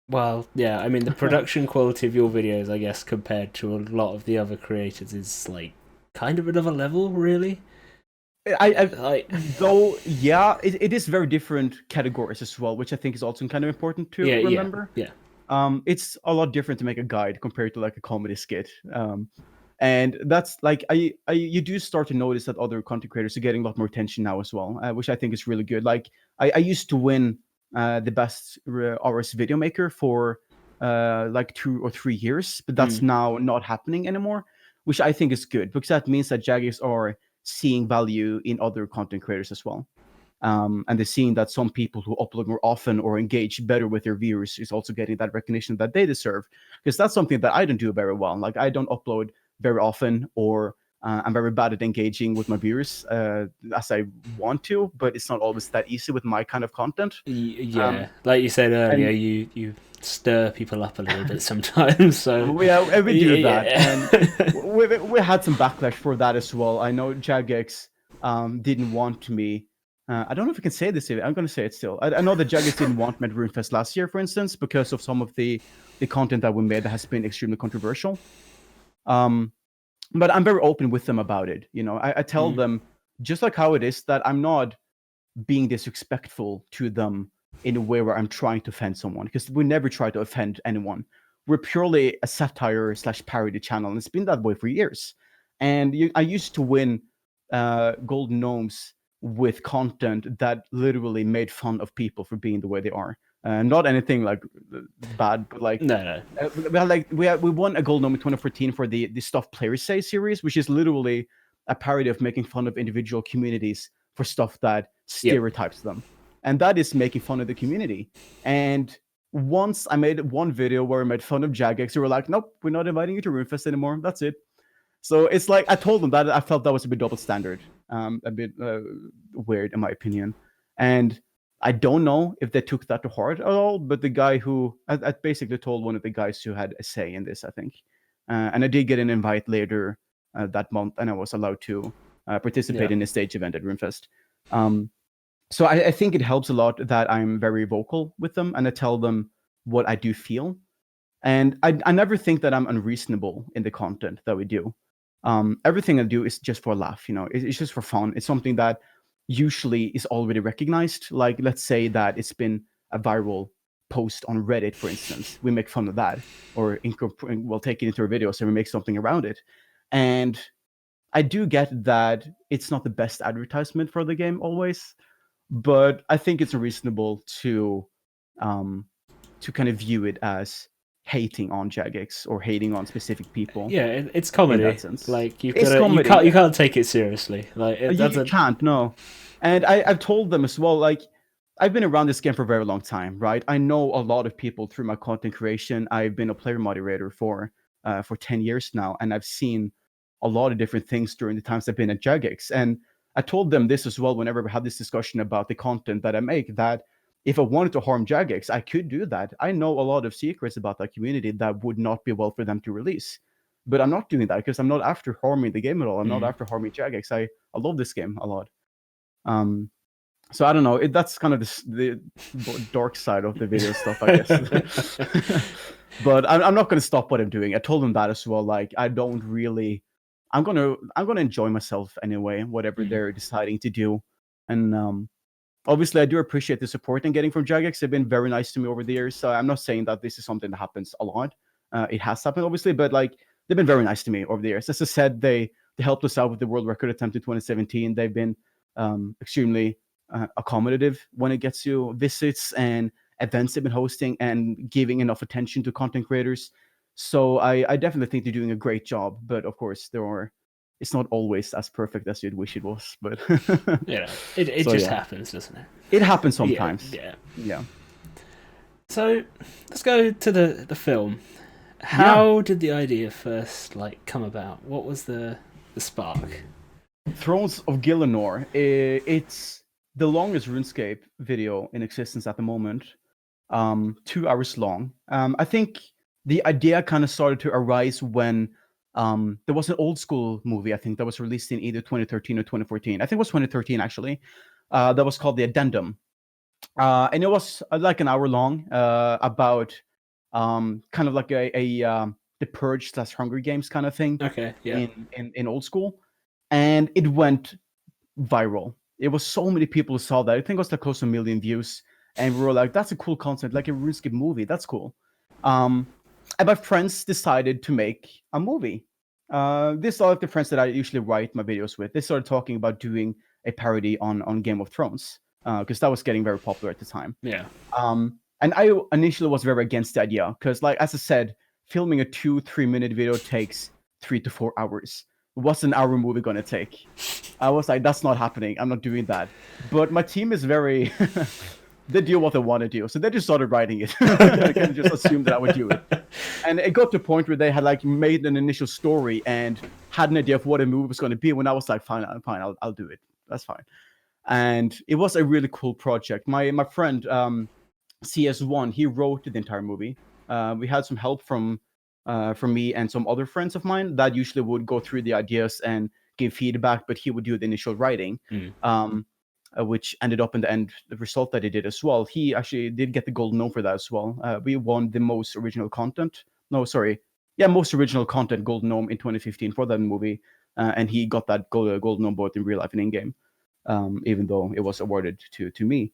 Well, yeah, I mean, the production quality of your videos, I guess, compared to a lot of the other creators is, like, kind of another level, really. It is very different categories as well, which I think is also kind of important to remember. Yeah. It's a lot different to make a guide compared to, like, a comedy skit. And that's like you do start to notice that other content creators are getting a lot more attention now as well, which I think is really good. Like I used to win the best RS video maker for like 2 or 3 years, but that's now not happening anymore, which I think is good, because that means that Jagex are seeing value in other content creators as well. And they're seeing that some people who upload more often or engage better with their viewers is also getting that recognition that they deserve, because that's something that I don't do very well. Like I don't upload very often, or I'm very bad at engaging with my viewers as I want to, but it's not always that easy with my kind of content. Yeah, like you said earlier, you stir people up a little bit sometimes. So we do that, and we had some backlash for that as well. I know Jagex didn't want me. I don't know if I can say this. I'm going to say it still. I know that Jagex didn't want me at Runefest last year, for instance, because of some of the content that we made that has been extremely controversial. But I'm very open with them about it. You know, I tell them just like how it is that I'm not being disrespectful to them in a way where I'm trying to offend someone, because we never try to offend anyone. We're purely a satire / parody channel, and it's been that way for years. And I used to win golden gnomes with content that literally made fun of people for being the way they are. Not anything like bad, but like no. We won a gold gnome in 2014 for the Stuff Players Say series, which is literally a parody of making fun of individual communities for stuff that stereotypes them, and that is making fun of the community. And once I made one video where I made fun of Jagex, they were like, "Nope, we're not inviting you to Runefest anymore. That's it." So it's like I told them that I felt that was a bit double standard, a bit weird in my opinion, and I don't know if they took that to heart at all. But the guy who I basically told one of the guys who had a say in this, I think, and I did get an invite later that month, and I was allowed to participate in a stage event at Runefest. So I think it helps a lot that I'm very vocal with them, and I tell them what I do feel, and I never think that I'm unreasonable in the content that we do. Everything I do is just for a laugh, you know. It's just for fun. It's something that usually is already recognized. Like, let's say that it's been a viral post on Reddit, for instance. We make fun of that, or we'll take it into our videos and we make something around it. And I do get that it's not the best advertisement for the game always, but I think it's reasonable to kind of view it as hating on Jagex or hating on specific people. Yeah, it's comedy. Like you can't take it seriously. Like you can't, no. And I've told them as well. Like, I've been around this game for a very long time, right? I know a lot of people through my content creation. I've been a player moderator for 10 years now, and I've seen a lot of different things during the times I've been at Jagex. And I told them this as well whenever we had this discussion about the content that I make, that if I wanted to harm Jagex, I could do that. I know a lot of secrets about that community that would not be well for them to release. But I'm not doing that because I'm not after harming the game at all. I'm not after harming Jagex. I love this game a lot. So I don't know. That's kind of the dark side of the video stuff, I guess. But I'm not going to stop what I'm doing. I told them that as well. Like, I don't really. I'm gonna enjoy myself anyway, whatever they're deciding to do. And obviously, I do appreciate the support I'm getting from Jagex. They've been very nice to me over the years. So I'm not saying that this is something that happens a lot. It has happened, obviously, but like, they've been very nice to me over the years. As I said, they helped us out with the world record attempt in 2017. They've been extremely accommodative when it gets to visits and events they've been hosting and giving enough attention to content creators. So I definitely think they're doing a great job. But of course, it's not always as perfect as you'd wish it was. But it just happens, doesn't it? It happens sometimes. Yeah. So let's go to the film. How did the idea first come about? What was the spark? Thrones of Gielinor. It's the longest RuneScape video in existence at the moment. 2 hours long. I think the idea kind of started to arise when there was an old school movie, I think, that was released in either 2013 or 2014. I think it was 2013, actually. That was called The Addendum. And it was like an hour long, about kind of like a The Purge / Hunger Games kind of thing. Okay, yeah. In old school. And it went viral. It was so many people who saw that. I think it was like close to 1 million views. And we were like, that's a cool concept, like a RuneScape movie. That's cool. And my friends decided to make a movie. These are like the friends that I usually write my videos with. They started talking about doing a parody on Game of Thrones, because that was getting very popular at the time. Yeah. And I initially was very against the idea, because, like, as I said, filming a 2-3 minute video takes 3 to 4 hours. What's an hour movie gonna take? I was like, that's not happening. I'm not doing that. But my team is very they do what they want to do, so they just started writing it. I kind of just assumed that I would do it, and it got to a point where they had made an initial story and had an idea of what a movie was going to be. When I was like, fine, I'll do it. That's fine. And it was a really cool project. My friend CS1, he wrote the entire movie. We had some help from me and some other friends of mine that usually would go through the ideas and give feedback, but he would do the initial writing, which ended up in the end the result that he did as well. He actually did get the Golden Gnome for that as well. We won the most original content. Most original content Golden Gnome in 2015 for that movie, and he got that Golden Gnome both in real life and in game, even though it was awarded to me,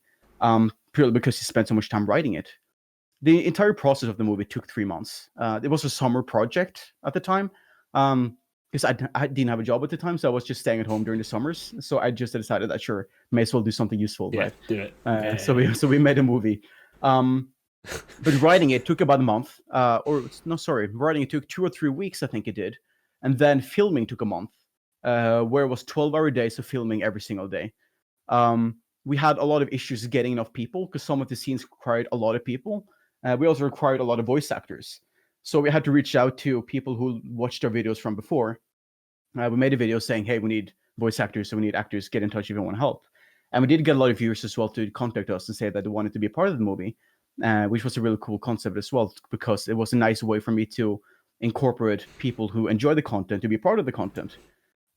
purely because he spent so much time writing it. The entire process of the movie took 3 months. It was a summer project at the time, because I didn't have a job at the time, so I was just staying at home during the summers. So I just decided that sure, may as well do something useful. Yeah, right? do it. So we made a movie. But writing it took about a month. Writing it took 2 or 3 weeks, I think it did, and then filming took a month, where it was 12-hour days of filming every single day. We had a lot of issues getting enough people because some of the scenes required a lot of people. We also required a lot of voice actors. So we had to reach out to people who watched our videos from before. We made a video saying, hey, we need voice actors, so we need actors, get in touch if you want help. And we did get a lot of viewers as well to contact us and say that they wanted to be a part of the movie, which was a really cool concept as well, because it was a nice way for me to incorporate people who enjoy the content to be part of the content.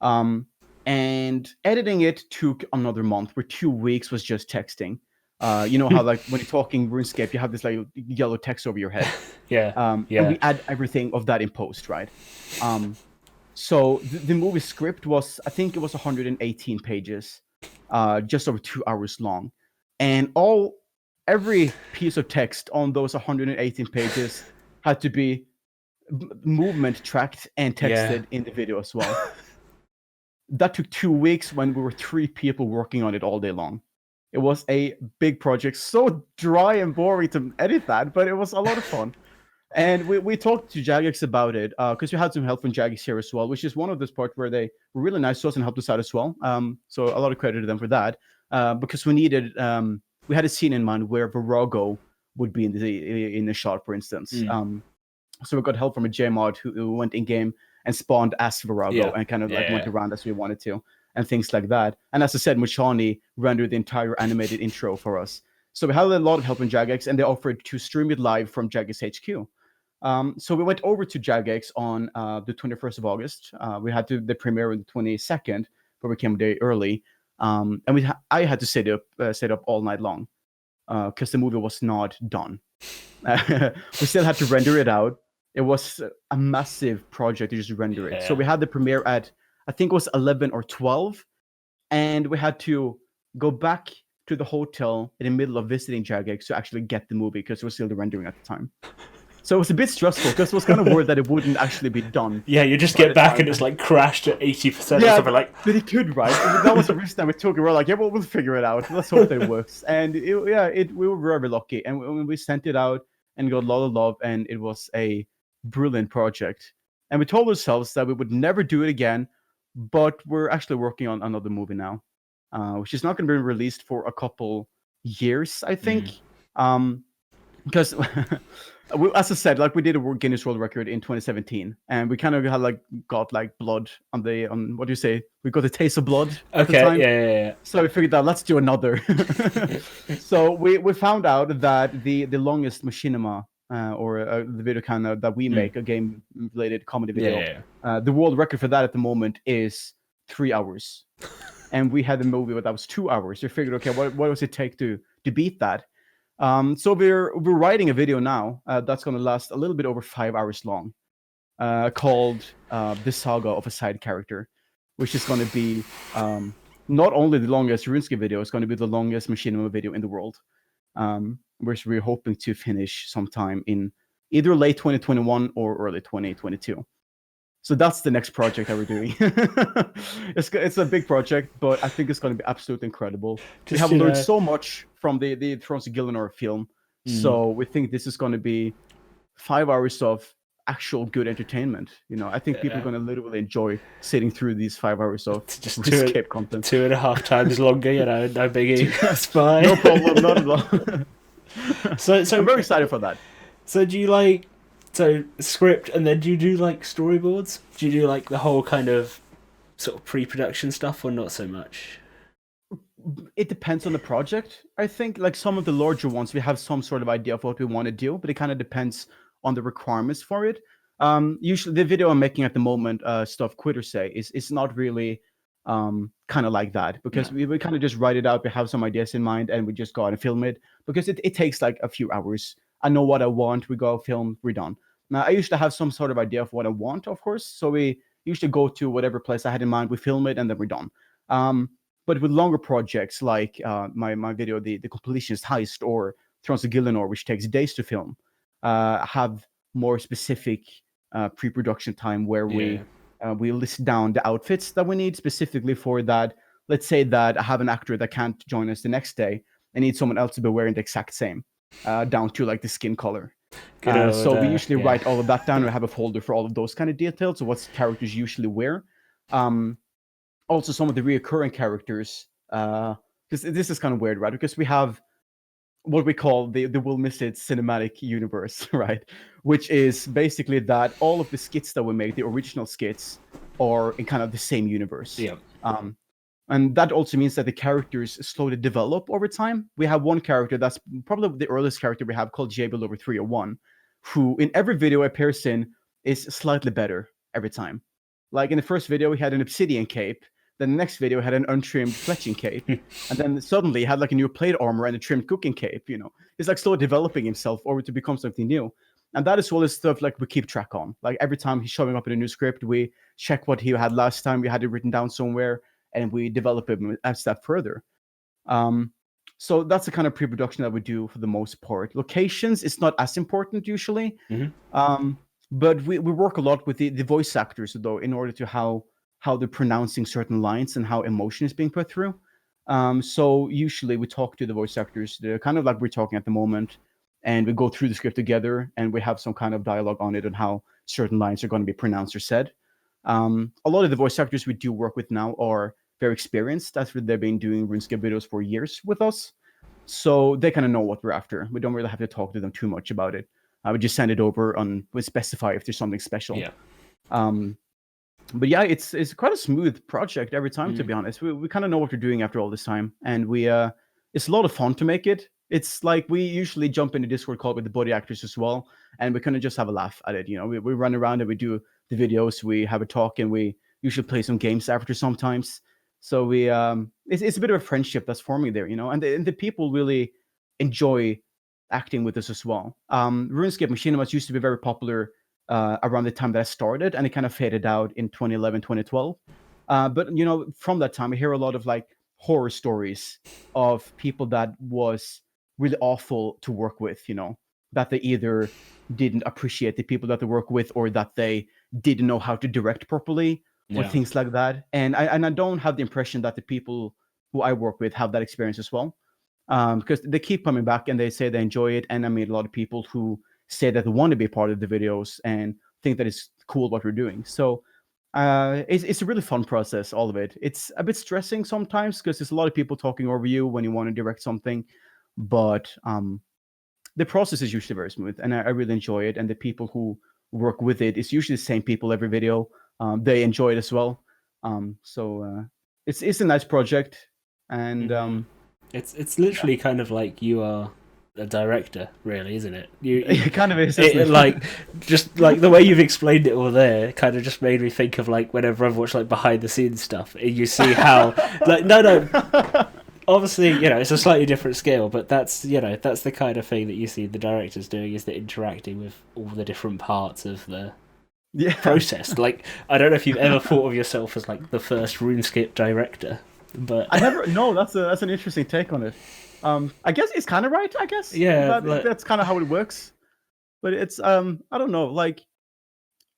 And editing it took another month, where 2 weeks was just texting. You know how like when you're talking RuneScape, you have this like yellow text over your head. And we add everything of that in post, right? So the movie script was, I think it was 118 pages, just over 2 hours long, and every piece of text on those 118 pages had to be movement tracked and texted in the video as well. That took 2 weeks when we were 3 people working on it all day long. It was a big project, so dry and boring to edit that, but it was a lot of fun. And we talked to Jagex about it, because we had some help from Jagex here as well, which is one of those parts where they were really nice to us and helped us out as well. So a lot of credit to them for that, because we had a scene in mind where Virago would be in the shot, for instance. So we got help from a JMod who went in game and spawned as Virago and kind of went around as we wanted to, and things like that. And as I said, Muchani rendered the entire animated intro for us. So we had a lot of help in Jagex, and they offered to stream it live from Jagex HQ. So we went over to Jagex on the 21st of August. We had the premiere on the 22nd, but we came a day early. And I had to stay up all night long because the movie was not done. We still had to render it out. It was a massive project to just render it. So we had the premiere at, I think it was 11 or 12, and we had to go back to the hotel in the middle of visiting Jagex to actually get the movie because it was still the rendering at the time. So it was a bit stressful because I was kind of worried that it wouldn't actually be done. Yeah, you just get back and it's like crashed at 80% or something like. But it could, right? That was the risk that we took. We were like, we'll figure it out. Let's hope that it works. And we were very lucky. And we sent it out and got a lot of love, and it was a brilliant project. And we told ourselves that we would never do it again, but we're actually working on another movie now, which is not going to be released for a couple years, I think. Because as I said, like we did a Guinness World Record in 2017, and we kind of had got blood on what do you say? We got a taste of blood at the time. Yeah. So we figured out let's do another. So we found out that the longest machinima or the video kind that we make, a game related comedy video, the world record for that at the moment is 3 hours, and we had a movie that was 2 hours. We figured, okay, what does it take to beat that? So we're writing a video now that's going to last a little bit over 5 hours long, called The Saga of a Side Character, which is going to be not only the longest RuneScape video, it's going to be the longest machinima video in the world, which we're hoping to finish sometime in either late 2021 or early 2022. So that's the next project that we're doing. It's a big project, but I think it's going to be absolutely incredible. We have learned so much from the Thrones of Gielinor film, so we think this is going to be 5 hours of actual good entertainment. I think people are going to literally enjoy sitting through these 5 hours of RuneScape content. 2.5 times longer, no biggie. That's fine. No problem, not at all. So I'm very excited for that. So do you like? So script, and then do you do like storyboards? Do you do like the whole kind of sort of pre-production stuff, or not so much? It depends on the project. I think like some of the larger ones, we have some sort of idea of what we want to do, but it kind of depends on the requirements for it. Usually, the video I'm making at the moment, stuff quitters say, is not really kind of like that, because we kind of just write it out. We have some ideas in mind, and we just go out and film it, because it takes like a few hours. I know what I want. We go film. We're done. Now, I usually have some sort of idea of what I want, of course. So we usually go to whatever place I had in mind. We film it, and then we're done. But with longer projects like my video, the Completionist Heist or Thrones of Gielinor, which takes days to film, have more specific pre-production time where we list down the outfits that we need specifically for that. Let's say that I have an actor that can't join us the next day. I need someone else to be wearing the exact same, down to like the skin color. So we usually write all of that down. We have a folder for all of those kind of details. So what characters usually wear. Also, some of the reoccurring characters, because this is kind of weird, right? Because we have what we call the willmissit cinematic universe, right? Which is basically that all of the skits that we make, the original skits, are in kind of the same universe. Yeah. And that also means that the characters slowly develop over time. We have one character that's probably the earliest character we have, called Jagex 301, who in every video appears in is slightly better every time. Like in the first video, he had an obsidian cape. Then the next video had an untrimmed fletching cape. And then suddenly he had like a new plate armor and a trimmed cooking cape, He's like slowly developing himself over to become something new. And that is all this stuff like we keep track on. Like every time he's showing up in a new script, we check what he had last time. We had it written down somewhere, and we develop it a step further. So that's the kind of pre-production that we do for the most part. Locations is not as important usually. But we work a lot with the voice actors, though, in order to how they're pronouncing certain lines and how emotion is being put through. So usually we talk to the voice actors. They're kind of like we're talking at the moment, and we go through the script together, and we have some kind of dialogue on it on how certain lines are going to be pronounced or said. A lot of the voice actors we do work with now are very experienced. That's what they've been doing RuneScape videos for years with us. So they kind of know what we're after. We don't really have to talk to them too much about it. I would just send it over and we specify if there's something special. Yeah. But yeah, it's quite a smooth project every time, to be honest. We kind of know what we're doing after all this time. And it's a lot of fun to make it. It's like we usually jump in the Discord call with the body actors as well. And we kind of just have a laugh at it. We run around and we do the videos, we have a talk, and we usually play some games after sometimes. So it's a bit of a friendship that's forming there, and the people really enjoy acting with us as well. RuneScape Machinimas used to be very popular around the time that I started, and it kind of faded out in 2011, 2012. But from that time, I hear a lot of like horror stories of people that was really awful to work with, that they either didn't appreciate the people that they work with, or that they didn't know how to direct properly, or things like that. And I don't have the impression that the people who I work with have that experience as well. Because they keep coming back and they say they enjoy it. And I meet a lot of people who say that they want to be part of the videos and think that it's cool what we're doing. So it's a really fun process, all of it. It's a bit stressing sometimes because there's a lot of people talking over you when you want to direct something. But the process is usually very smooth, and I really enjoy it. And the people who work with it, it's usually the same people every video. They enjoy it as well. So it's a nice project. And it's literally kind of like you are a director, really, isn't it? It kind of is. Like just like the way you've explained it all there, kind of just made me think of like whenever I've watched like behind the scenes stuff, and you see how like no, obviously it's a slightly different scale, but that's that's the kind of thing that you see the directors doing, is the interacting with all the different parts of the process. Like I don't know if you've ever thought of yourself as like the first RuneScape director. But I never. No, that's an interesting take on it. I guess it's kind of right. I guess. Yeah, that's kind of how it works. But it's I don't know. Like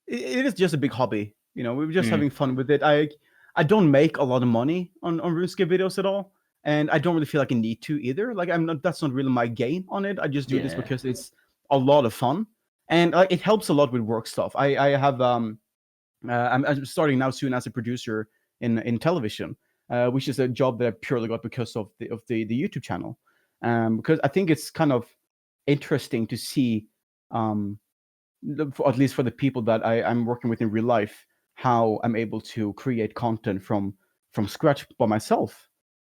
it is just a big hobby. We were just having fun with it. I don't make a lot of money on RuneScape videos at all, and I don't really feel like I need to either. Like that's not really my gain on it. I just do this because it's a lot of fun, and it helps a lot with work stuff. I have I'm starting now soon as a producer in television. Which is a job that I purely got because of the YouTube channel. Because I think it's kind of interesting to see at least for the people that I'm working with in real life, how I'm able to create content from scratch by myself.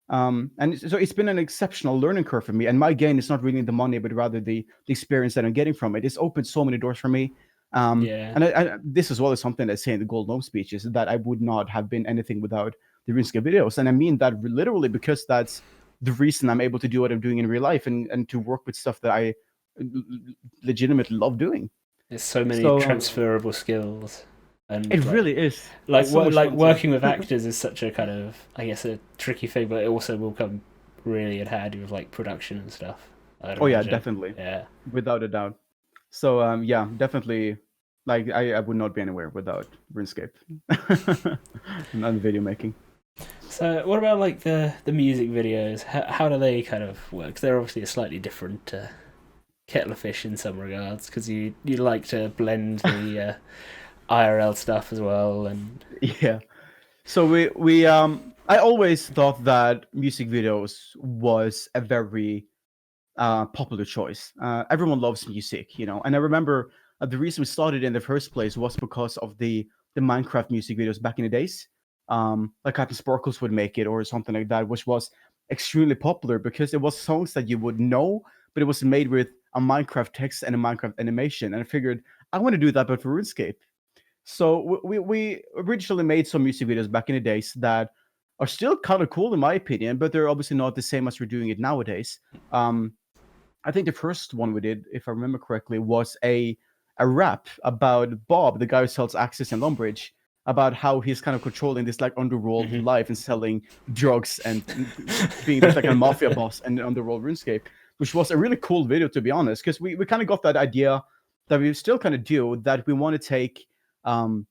And so it's been an exceptional learning curve for me. And my gain is not really the money, but rather the experience that I'm getting from it. It's opened so many doors for me. And this as well is something I say in the Gold Gnome speeches, that I would not have been anything without the Runescape videos. And I mean that literally, because that's the reason I'm able to do what I'm doing in real life, and to work with stuff that I legitimately love doing. There's so many transferable skills. And it really is. Like working with actors is such a kind of, I guess, a tricky thing, but it also will come really in handy with like production and stuff. Yeah, definitely. Yeah, without a doubt. So yeah, definitely. Like I would not be anywhere without RuneScape and video making. So what about like the music videos? How do they kind of work? 'Cause they're obviously a slightly different kettle of fish in some regards, because you like to blend the IRL stuff as well. And yeah, so we I always thought that music videos was a very popular choice. Everyone loves music, you know. And I remember the reason we started in the first place was because of the Minecraft music videos back in the days. Like Captain Sparkles would make it or something like that, which was extremely popular because it was songs that you would know, but it was made with a Minecraft text and a Minecraft animation. And I figured I want to do that, but for RuneScape. So we originally made some music videos back in the days that are still kind of cool in my opinion, but they're obviously not the same as we're doing it nowadays. I think the first one we did, if I remember correctly, was a rap about Bob, the guy who sells Axis in Lumbridge, about how he's kind of controlling this like underworld life and selling drugs and being this like a mafia boss and underworld RuneScape, which was a really cool video, to be honest, because we kind of got that idea that we still kind of do, that we want to take an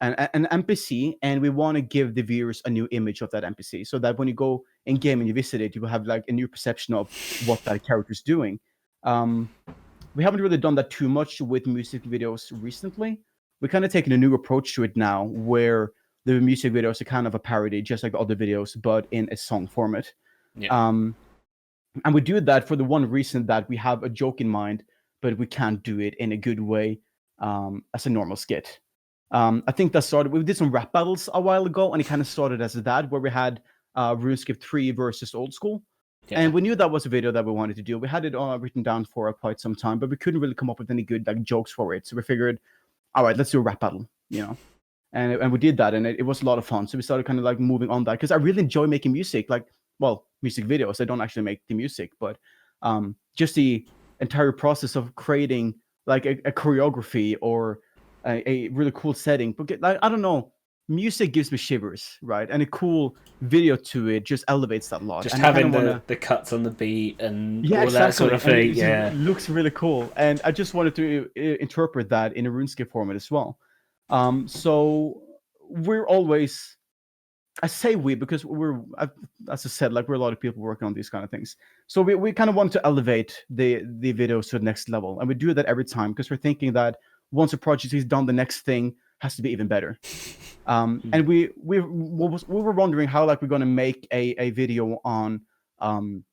NPC and we want to give the viewers a new image of that NPC, so that when you go in game and you visit it, you will have like a new perception of what that character is doing. We haven't really done that too much with music videos recently. We're kind of taking a new approach to it now, where the music videos are kind of a parody, just like the other videos, but in a song format. Yeah. And we do that for the one reason that we have a joke in mind, but we can't do it in a good way as a normal skit. I think that started, we did some rap battles a while ago, and it kind of started as that, where we had RuneScape 3 versus Old School. Yeah. And we knew that was a video that we wanted to do. We had it written down for quite some time, but we couldn't really come up with any good like jokes for it. So we figured, all right, let's do a rap battle, you know. And we did that, and it was a lot of fun. So we started kind of like moving on that, because I really enjoy making music, like, well, music videos. I don't actually make the music, but just the entire process of creating like a choreography or a really cool setting. But like, I don't know, music gives me shivers, right? And a cool video to it just elevates that a lot. Just and having the cuts on the beat and yeah, all exactly. that sort of thing. It looks really cool. And I just wanted to interpret that in a RuneScape format as well. So we're always, I say we because as I said, like, we're a lot of people working on these kind of things. So we kind of want to elevate the videos to the next level. And we do that every time because we're thinking that once a project is done, the next thing has to be even better. And we were wondering how like we're going to make a video on the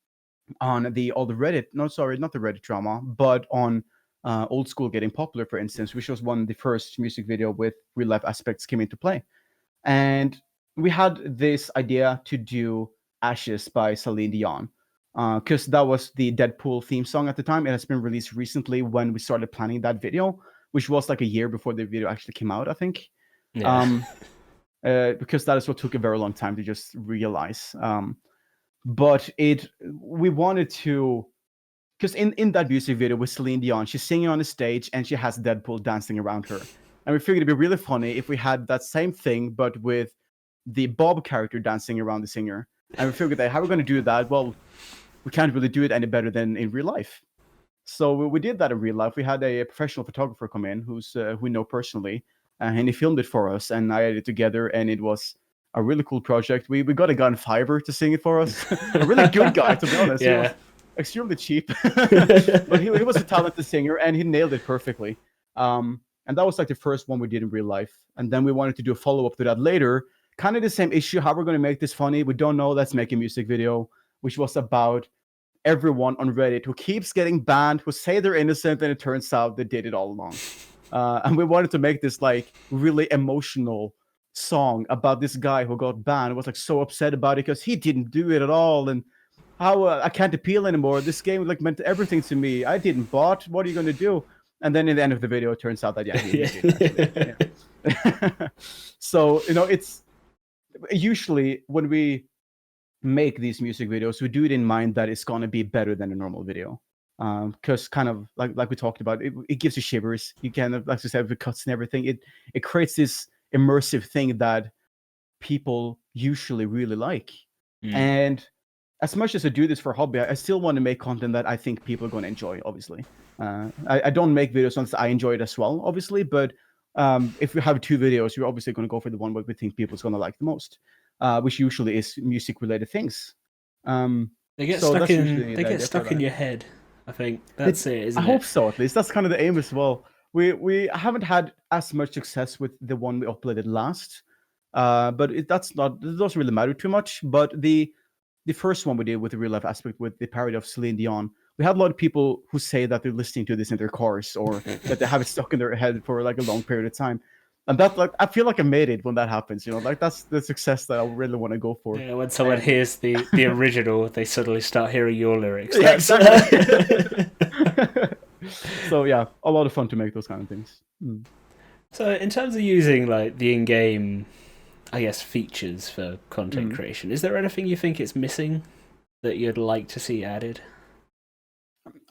Reddit, not the Reddit drama, but on Old School getting popular, for instance, which was one of the first music video with real life aspects came into play. And we had this idea to do Ashes by Celine Dion, because that was the Deadpool theme song at the time. It has been released recently when we started planning that video, which was like a year before the video actually came out, I think. Yeah. Because that is what took a very long time to just realize. But we wanted to, because in that music video with Celine Dion, she's singing on the stage and she has Deadpool dancing around her. And we figured it'd be really funny if we had that same thing, but with the Bob character dancing around the singer. And we figured that how we're going to do that? Well, we can't really do it any better than in real life. So we did that in real life. We had a professional photographer come in who we know personally, and he filmed it for us, and I edited it together, and it was a really cool project. We got a guy in Fiverr to sing it for us. A really good guy, to be honest. Yeah. He was extremely cheap. But he was a talented singer, and he nailed it perfectly. And that was like the first one we did in real life. And then we wanted to do a follow-up to that later. Kind of the same issue. How we're going to make this funny? We don't know. Let's make a music video, which was about everyone on Reddit who keeps getting banned, who say they're innocent, and it turns out they did it all along. and we wanted to make this like really emotional song about this guy who got banned, was like so upset about it because he didn't do it at all, and how I can't appeal anymore. This game like meant everything to me. I didn't bot. What are you going to do? And then in the end of the video, it turns out that he did actually. Yeah. So it's usually when we make these music videos, we do it in mind that it's going to be better than a normal video. Because kind of like we talked about, it gives you shivers. You can, like I said, with cuts and everything, it creates this immersive thing that people usually really like. And as much as I do this for a hobby, I still want to make content that I think people are going to enjoy, obviously. I don't make videos unless I enjoy it as well, obviously, but if we have 2 videos, we're obviously going to go for the one where we think people's going to like the most, which usually is music-related things. They get stuck in your head. I think that's it, isn't it? I hope so, at least. That's kind of the aim as well. We haven't had as much success with the one we uploaded last, but it doesn't really matter too much. But the first one we did with the real life aspect, with the parody of Celine Dion, we had a lot of people who say that they're listening to this in their cars, or that they have it stuck in their head for like a long period of time. And that, like, I feel like I made it when that happens. Like that's the success that I really want to go for. Yeah, when someone hears the original, they suddenly start hearing your lyrics. Yeah, exactly. So yeah, a lot of fun to make those kind of things. So in terms of using like the in-game, I guess, features for content creation, is there anything you think it's missing that you'd like to see added?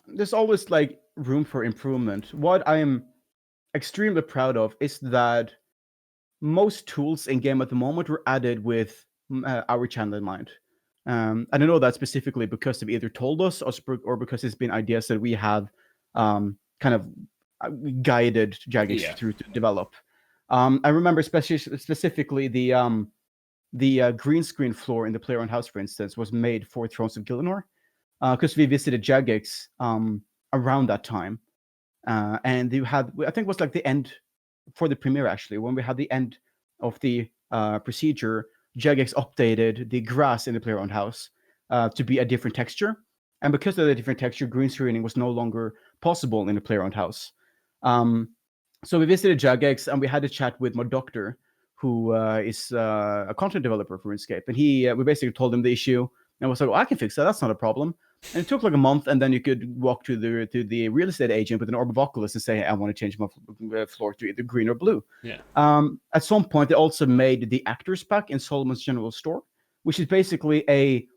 There's always like room for improvement. What I am extremely proud of is that most tools in game at the moment were added with our channel in mind. And I know that specifically because they've either told us or because it's been ideas that we have kind of guided Jagex through to develop. I remember specifically the green screen floor in the Playground House, for instance, was made for Thrones of Gielinor, because we visited Jagex around that time. And you had, I think it was like the end for the premiere, actually, when we had the end of the procedure, Jagex updated the grass in the Playground House to be a different texture. And because of the different texture, green screening was no longer possible in the Playground House. So we visited Jagex and we had a chat with my doctor, who is a content developer for Runescape. And we basically told him the issue and was like, I can fix that. That's not a problem. And it took like a month, and then you could walk to the real estate agent with an orb of Oculus and say, hey, I want to change my floor to either green or blue. Yeah. At some point, they also made the Actors Pack in Solomon's General Store, which is basically a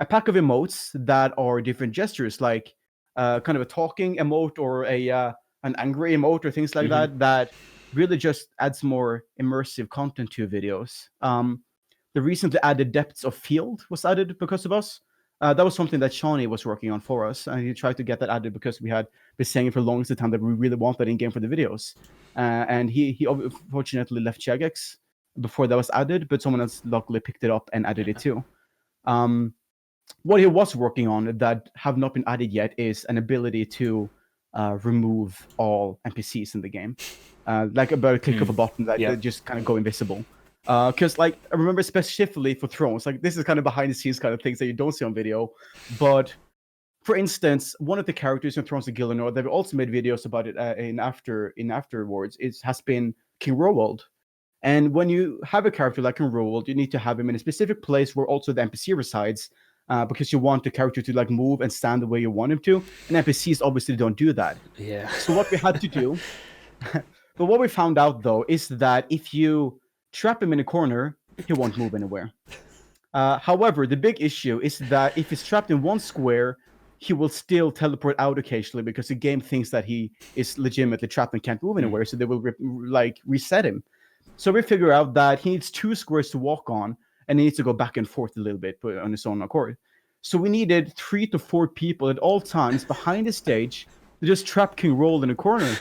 pack of emotes that are different gestures, like kind of a talking emote or an angry emote or things like that really just adds more immersive content to videos. The recently added Depths of Field was added because of us. That was something that Shawnee was working on for us, and he tried to get that added because we had been saying for the longest time that we really want that in-game for the videos. And he unfortunately left Jagex before that was added, but someone else luckily picked it up and added it too. What he was working on that have not been added yet is an ability to remove all NPCs in the game. Like about a click of a button that they just kind of go invisible. Because like I remember specifically for Thrones, like this is kind of behind the scenes kind of things that you don't see on video. But for instance, one of the characters in Thrones of Gielinor, they've also made videos about it in afterwards. It has been King Rowold. And when you have a character like King Rowold, you need to have him in a specific place where also the NPC resides, because you want the character to like move and stand the way you want him to. And NPCs obviously don't do that. Yeah. So what we had to do, but what we found out though, is that if you trap him in a corner, he won't move anywhere. However, the big issue is that if he's trapped in one square, he will still teleport out occasionally because the game thinks that he is legitimately trapped and can't move anywhere, so they will reset him. So we figure out that he needs 2 squares to walk on, and he needs to go back and forth a little bit on his own accord. So we needed 3 to 4 people at all times behind the stage to just trap King Rowold in a corner.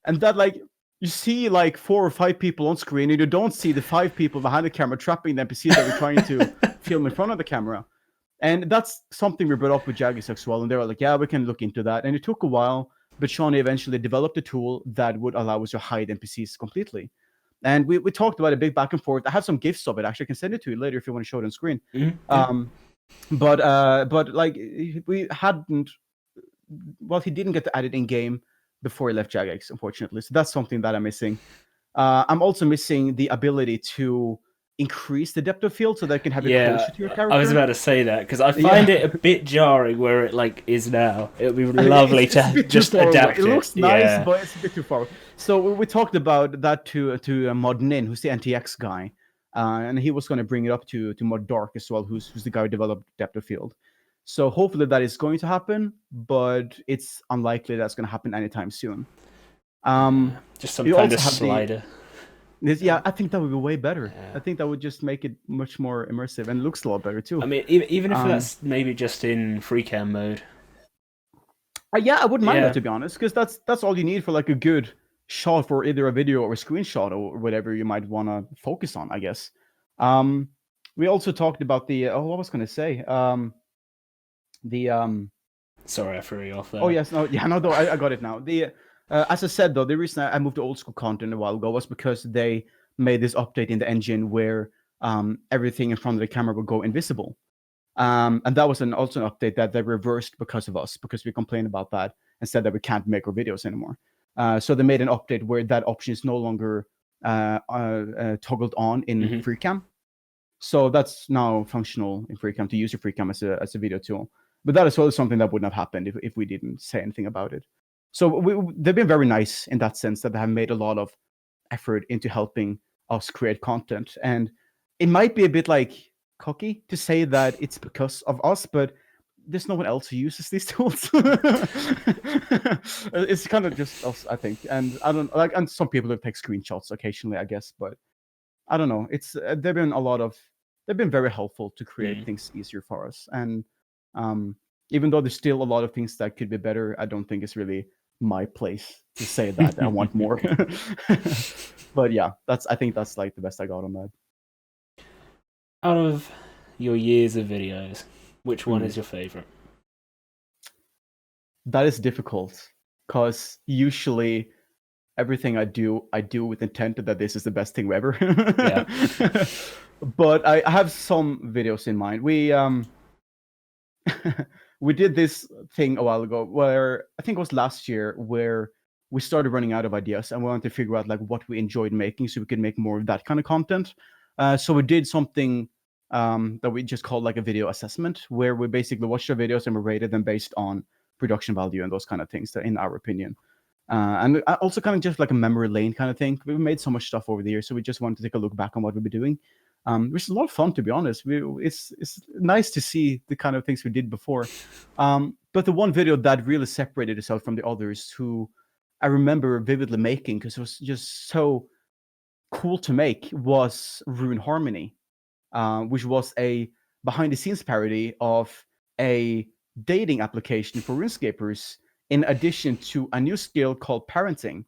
And that, like, you see like 4 or 5 people on screen, and you don't see the 5 people behind the camera trapping the NPCs that we're trying to film in front of the camera. And that's something we brought up with Jagex as well. And they were like, yeah, we can look into that. And it took a while, but Shawnee eventually developed a tool that would allow us to hide NPCs completely. And we talked about a big back and forth. I have some GIFs of it. Actually, I can send it to you later if you want to show it on screen. But like we hadn't, well, he didn't get to add it in game before he left Jagex, unfortunately. So that's something that I'm missing. I'm also missing the ability to increase the depth of field so that I can have it closer to your character. I was about to say that because I find it a bit jarring where it like is now. It would be lovely to just adapt it. It looks nice, but it's a bit too far. So we talked about that to Mod Nin, who's the NTX guy, and he was going to bring it up to Mod Dark as well, who's the guy who developed depth of field. So hopefully that is going to happen, but it's unlikely that's going to happen anytime soon. Just some kind of slider. Yeah, I think that would be way better. Yeah. I think that would just make it much more immersive and looks a lot better too. I mean, even if that's maybe just in free cam mode. Yeah, I wouldn't mind that, to be honest, because that's all you need for like a good shot for either a video or a screenshot or whatever you might want to focus on, I guess. We also talked about the what was I going to say? Sorry, I threw you off there. Oh yes, no, I got it now. As I said, though, the reason I moved to old school content a while ago was because they made this update in the engine where everything in front of the camera would go invisible. And that was also an update that they reversed because of us, because we complained about that and said that we can't make our videos anymore. So they made an update where that option is no longer toggled on in FreeCam. So that's now functional in FreeCam to use your FreeCam as a video tool. But that is also something that wouldn't have happened if we didn't say anything about it. So they've been very nice in that sense, that they have made a lot of effort into helping us create content. And it might be a bit like cocky to say that it's because of us, but there's no one else who uses these tools. It's kind of just us, I think. And I don't like, and some people have take screenshots occasionally, I guess, but I don't know. It's they've been very helpful to create things easier for us. And even though there's still a lot of things that could be better, I don't think it's really my place to say that I want more. But yeah, I think that's like the best I got on that. Out of your years of videos, which one is your favorite? That is difficult, because usually everything I do with intent that this is the best thing ever. Yeah. But I have some videos in mind. We did this thing a while ago where I think it was last year, where we started running out of ideas and we wanted to figure out like what we enjoyed making so we could make more of that kind of content. So we did something that we just called like a video assessment, where we basically watched our videos and we rated them based on production value and those kind of things, that in our opinion. And also kind of just like a memory lane kind of thing. We've made so much stuff over the years, so we just wanted to take a look back on what we've been doing. Which is a lot of fun, to be honest. It's nice to see the kind of things we did before. But the one video that really separated itself from the others, who I remember vividly making because it was just so cool to make, was Rune Harmony, which was a behind-the-scenes parody of a dating application for RuneScapers, in addition to a new skill called parenting.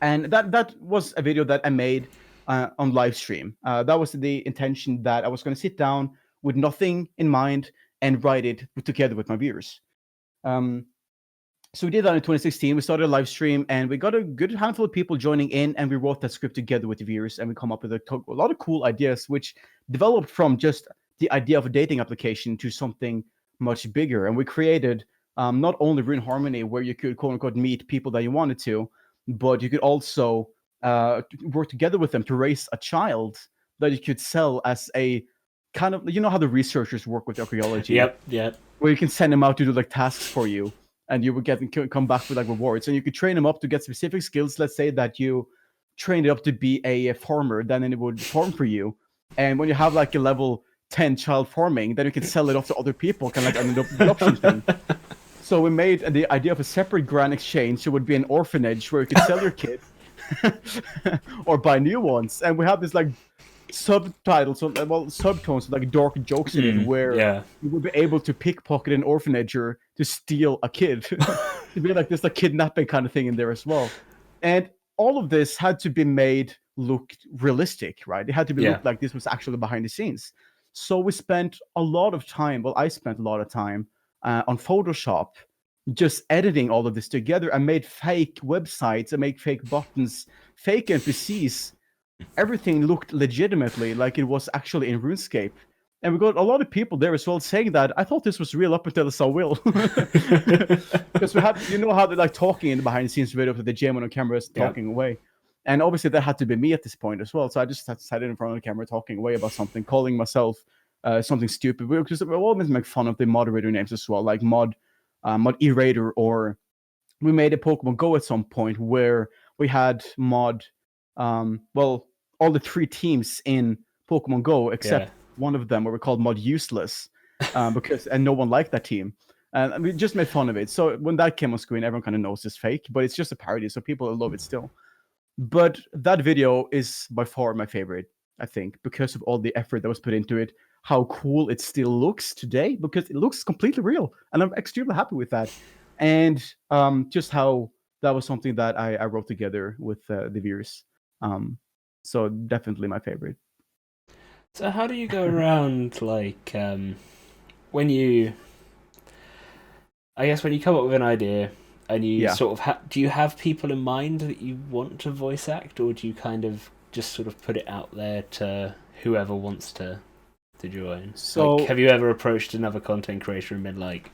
And that was a video that I made on live stream. That was the intention, that I was going to sit down with nothing in mind and write it together with my viewers. So we did that in 2016. We started a live stream and we got a good handful of people joining in, and we wrote that script together with the viewers, and we come up with a lot of cool ideas, which developed from just the idea of a dating application to something much bigger. And we created not only Rune Harmony, where you could quote unquote meet people that you wanted to, but you could also work together with them to raise a child that you could sell as a kind of, you know how the researchers work with archaeology? Yep. Where you can send them out to do like tasks for you, and you would come back with like rewards, and you could train them up to get specific skills. Let's say that you trained it up to be a farmer, then it would farm for you. And when you have like a level 10 child farming, then you can sell it off to other people, kind of like an adoption thing. So we made the idea of a separate grand exchange. It would be an orphanage where you could sell your kid or buy new ones. And we have this like subtitles, subtones, like dark jokes in it, where you would be able to pickpocket an orphanage or to steal a kid. To be like this like kidnapping kind of thing in there as well. And all of this had to be made look realistic, right? It had to be look like this was actually behind the scenes. So we spent a lot of time, I spent a lot of time on Photoshop, just editing all of this together. I made fake websites, I made fake buttons, fake NPCs. Everything looked legitimately like it was actually in RuneScape. And we got a lot of people there as well saying that I thought this was real up until I saw Will. Because we have, you know how they're like talking in the behind the scenes video that the GM on camera is talking away. And obviously that had to be me at this point as well. So I just sat in front of the camera talking away about something, calling myself something stupid. Because we always make fun of the moderator names as well, like Mod E-Raider, or we made a Pokemon Go at some point where we had Mod, well, all the 3 teams in Pokemon Go except one of them where we called Mod Useless, and no one liked that team. And we just made fun of it. So when that came on screen, everyone kind of knows it's fake, but it's just a parody, so people love it still. But that video is by far my favorite, I think, because of all the effort that was put into it, how cool it still looks today, because it looks completely real, and I'm extremely happy with that. And just how that was something that I wrote together with the viewers. So definitely my favorite. So how do you go around, like, when you come up with an idea and you sort of do you have people in mind that you want to voice act, or do you kind of just sort of put it out there to whoever wants to join? So like, have you ever approached another content creator and been like,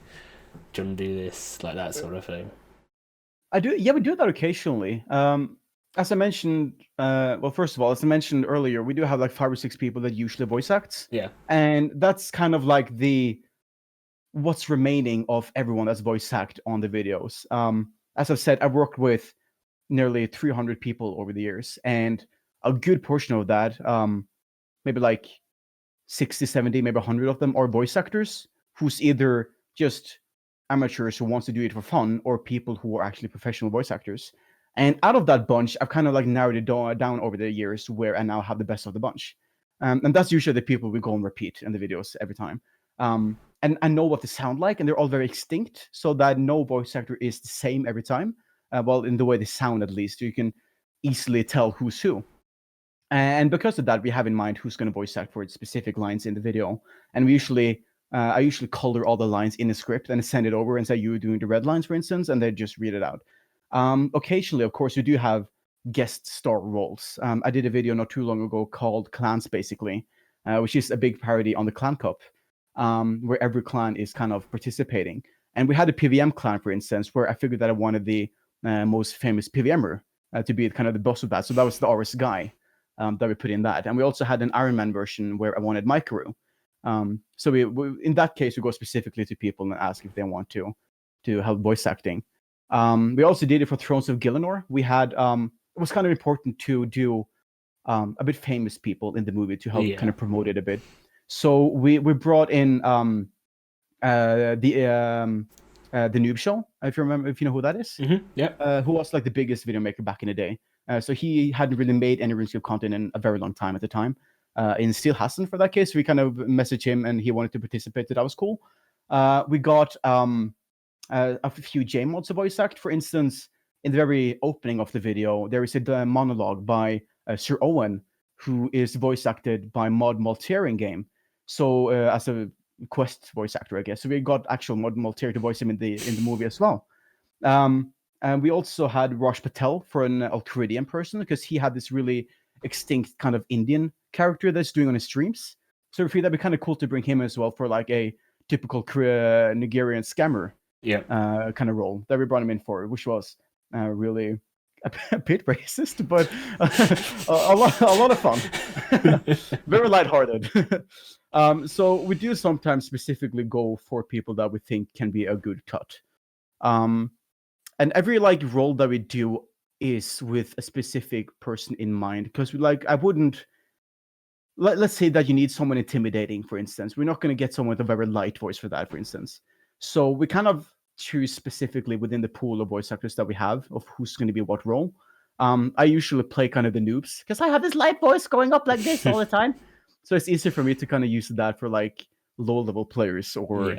do you want to do this, like that sort of thing? I do. Yeah, we do that occasionally. As I mentioned, well, first of all, as I mentioned earlier, we do have like 5 or 6 people that usually voice acts. Yeah. And that's kind of like what's remaining of everyone that's voice act on the videos. As I've said, I've worked with nearly 300 people over the years, and a good portion of that, maybe like 60, 70, maybe 100 of them are voice actors who's either just amateurs who wants to do it for fun, or people who are actually professional voice actors. And out of that bunch, I've kind of like narrowed it down over the years where I now have the best of the bunch. And that's usually the people we go and repeat in the videos every time. And I know what they sound like, and they're all very distinct, so that no voice actor is the same every time. Well, in the way they sound, at least, you can easily tell who's who. And because of that, we have in mind who's going to voice act for specific lines in the video. And we usually, I usually color all the lines in the script and send it over and say, you're doing the red lines, for instance, and they just read it out. Occasionally, of course, we do have guest star roles. I did a video not too long ago called Clans, basically, which is a big parody on the Clan Cup, where every clan is kind of participating. And we had a PVM clan, for instance, where I figured that I wanted the most famous PVMer to be kind of the boss of that. So that was the RS guy that we put in that. And we also had an Iron Man version where I wanted Mikaru. So we in that case, we go specifically to people and ask if they want to help voice acting. We also did it for Thrones of Gielinor. We had it was kind of important to do a bit famous people in the movie to help kind of promote it a bit. So we brought in the Noob Show, if you remember, if you know who that is. Mm-hmm. Yeah. Who was like the biggest video maker back in the day. So he hadn't really made any Runescape content in a very long time at the time. And still hasn't for that case. We kind of messaged him and he wanted to participate. So that was cool. We got a few J-mods to voice act. For instance, in the very opening of the video, there is a monologue by Sir Owen, who is voice acted by Mod Maltier in game. So as a quest voice actor, I guess. So we got actual Mod Maltier to voice him in the movie as well. And we also had Raj Patel for an Alcuridian person, because he had this really extinct kind of Indian character that's doing on his streams. So we feel that'd be kind of cool to bring him as well for like a typical Nigerian scammer kind of role that we brought him in for, which was really a bit racist, but a lot of fun. Very lighthearted. So we do sometimes specifically go for people that we think can be a good cut. And every like role that we do is with a specific person in mind, because we like, I wouldn't, let's say that you need someone intimidating, for instance. We're not going to get someone with a very light voice for that, for instance. So we kind of choose specifically within the pool of voice actors that we have of who's going to be what role. I usually play kind of the noobs, because I have this light voice going up like this all the time. So it's easier for me to kind of use that for like low-level players or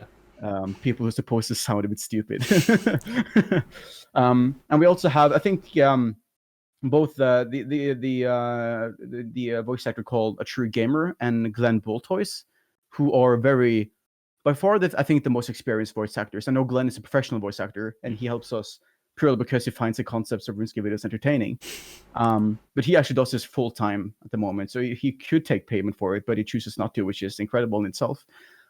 people who are supposed to sound a bit stupid. And we also have, I think, both the voice actor called A True Gamer and Glenn Boltois, who are very, by far, I think, the most experienced voice actors. I know Glenn is a professional voice actor, and he helps us purely because he finds the concepts of RuneScape videos entertaining. But he actually does this full time at the moment, so he could take payment for it, but he chooses not to, which is incredible in itself.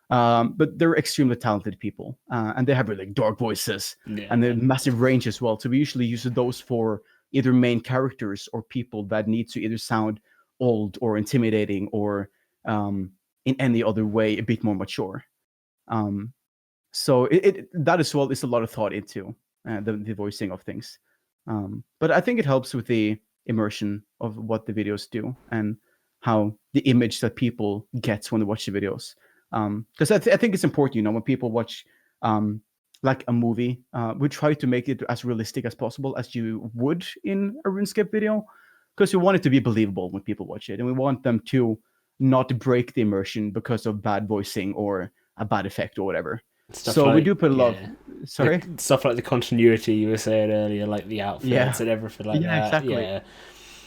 But they're extremely talented people, and they have really dark voices and a massive range as well. So we usually use those for either main characters or people that need to either sound old or intimidating or in any other way a bit more mature. So that as well is a lot of thought into the voicing of things. But I think it helps with the immersion of what the videos do and how the image that people get when they watch the videos. Because I think it's important, when people watch like a movie, we try to make it as realistic as possible as you would in a RuneScape video, because we want it to be believable when people watch it, and we want them to not break the immersion because of bad voicing or a bad effect or whatever. So we do put a lot of, sorry? Like, stuff like the continuity you were saying earlier, like the outfits and everything like that. Exactly. Yeah.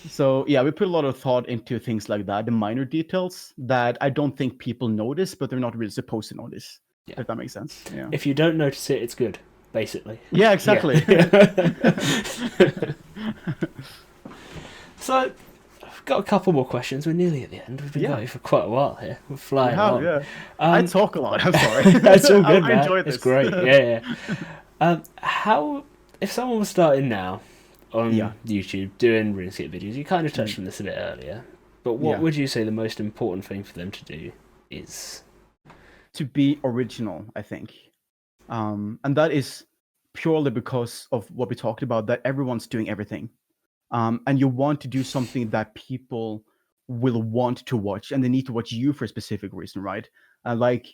So we put a lot of thought into things like that, the minor details that I don't think people notice, but they're not really supposed to notice. Yeah. If that makes sense. Yeah. If you don't notice it, it's good, basically. Yeah, exactly. Yeah. So, I've got a couple more questions. We're nearly at the end. We've been going for quite a while here. We're flying along. Yeah. I talk a lot. I'm sorry. That's all good, man. I enjoy this. It's great. Yeah. How, if someone was starting now on YouTube doing RuneScape videos, you kind of touched on this a bit earlier, but what would you say the most important thing for them to do is? To be original, I think. And that is purely because of what we talked about, that everyone's doing everything. And you want to do something that people will want to watch, and they need to watch you for a specific reason, right? Like,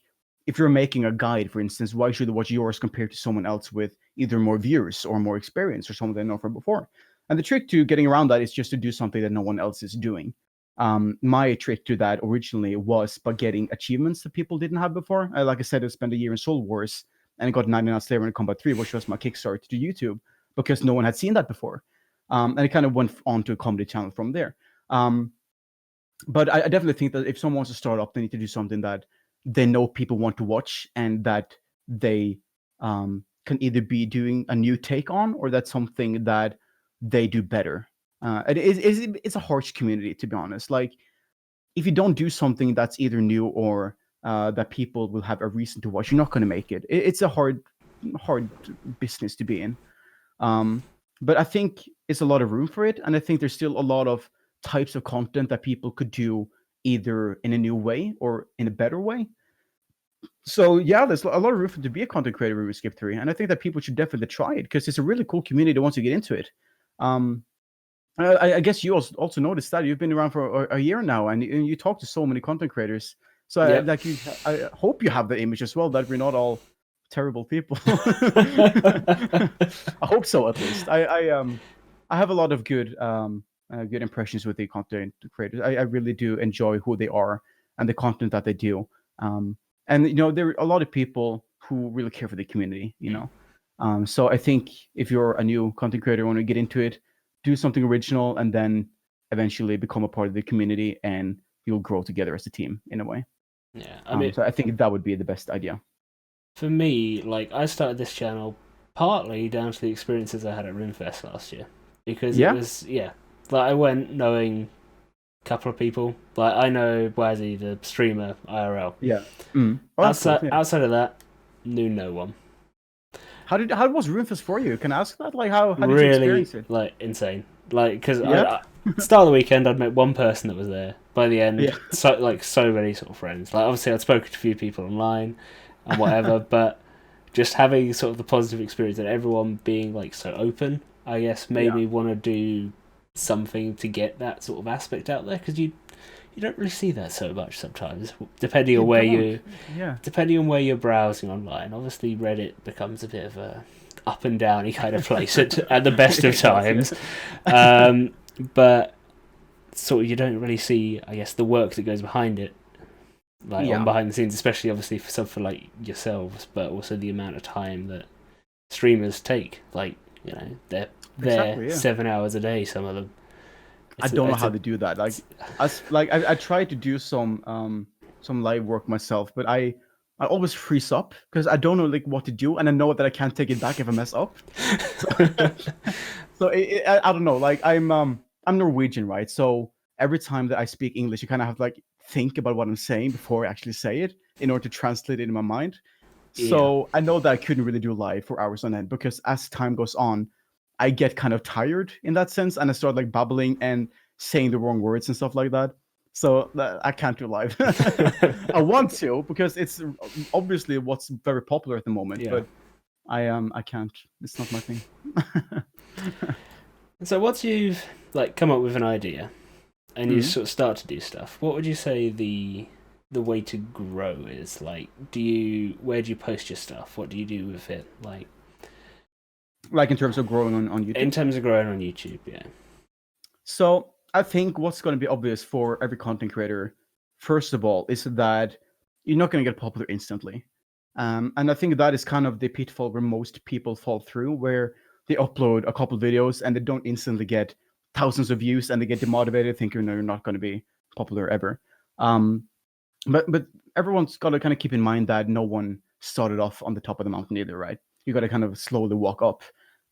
if you're making a guide, for instance, why should they watch yours compared to someone else with either more viewers or more experience or someone they know from before? And the trick to getting around that is just to do something that no one else is doing. My trick to that originally was by getting achievements that people didn't have before. Like I said, I spent a year in Soul Wars and I got 99 Slayer in Combat 3, which was my kickstart to YouTube because no one had seen that before. And it kind of went on to a comedy channel from there. But I definitely think that if someone wants to start up, they need to do something that they know people want to watch and that they can either be doing a new take on, or that's something that they do better. It's a harsh community, to be honest. Like, if you don't do something that's either new or that people will have a reason to watch, you're not going to make it. It's a hard business to be in. But I think it's a lot of room for it, and I think there's still a lot of types of content that people could do either in a new way or in a better way. So yeah, there's a lot of room to be a content creator with RuneScape 3, and I think that people should definitely try it because it's a really cool community once you get into it. I guess you also noticed that you've been around for a year now, and you talk to so many content creators. So I hope you have the image as well, that we're not all terrible people. I hope so, at least. I have a lot of good impressions with the content creators. I really do enjoy who they are and the content that they do. And there are a lot of people who really care for the community. So I think if you're a new content creator, want to get into it, do something original, and then eventually become a part of the community, and you'll grow together as a team in a way. Yeah, so I think that would be the best idea. For me, like, I started this channel partly down to the experiences I had at Runefest last year, because it was like I went knowing a couple of people. Like, I know Wazzy, the streamer, IRL. Yeah. Outside of that, knew no one. How was Runefest for you? Can I ask that? Like, how did you really experience it? like insane. Like, because start of the weekend, I'd met one person that was there. By the end, so many sort of friends. Like, obviously, I'd spoken to a few people online and whatever, but just having sort of the positive experience and everyone being like so open, I guess, made me want to do something to get that sort of aspect out there, because you don't really see that so much sometimes, depending on where you're browsing online. Obviously, Reddit becomes a bit of a up and downy kind of place at the best of times, but sort of you don't really see, I guess, the work that goes behind it, like on behind the scenes, especially obviously for something like yourselves, but also the amount of time that streamers take. Like, they're there 7 hours a day, some of them. I don't know how to do that. I tried to do some live work myself, but I I always freeze up because I don't know like what to do, and I know that I can't take it back if I mess up. So I don't know. Like I'm Norwegian, right? So every time that I speak English, you kind of have to like think about what I'm saying before I actually say it in order to translate it in my mind. So I know that I couldn't really do live for hours on end because as time goes on, I get kind of tired in that sense, and I start like babbling and saying the wrong words and stuff like that. So I can't do live. I want to because it's obviously what's very popular at the moment, but I can't. It's not my thing. So once you've like come up with an idea and you sort of start to do stuff, what would you say the way to grow is? Like, where do you post your stuff? What do you do with it? Like in terms of growing on YouTube? In terms of growing on YouTube, yeah. So I think what's going to be obvious for every content creator, first of all, is that you're not going to get popular instantly. And I think that is kind of the pitfall where most people fall through, where they upload a couple videos and they don't instantly get thousands of views and they get demotivated, thinking, no, you're not going to be popular ever. But everyone's got to kind of keep in mind that no one started off on the top of the mountain either, right? You got to kind of slowly walk up.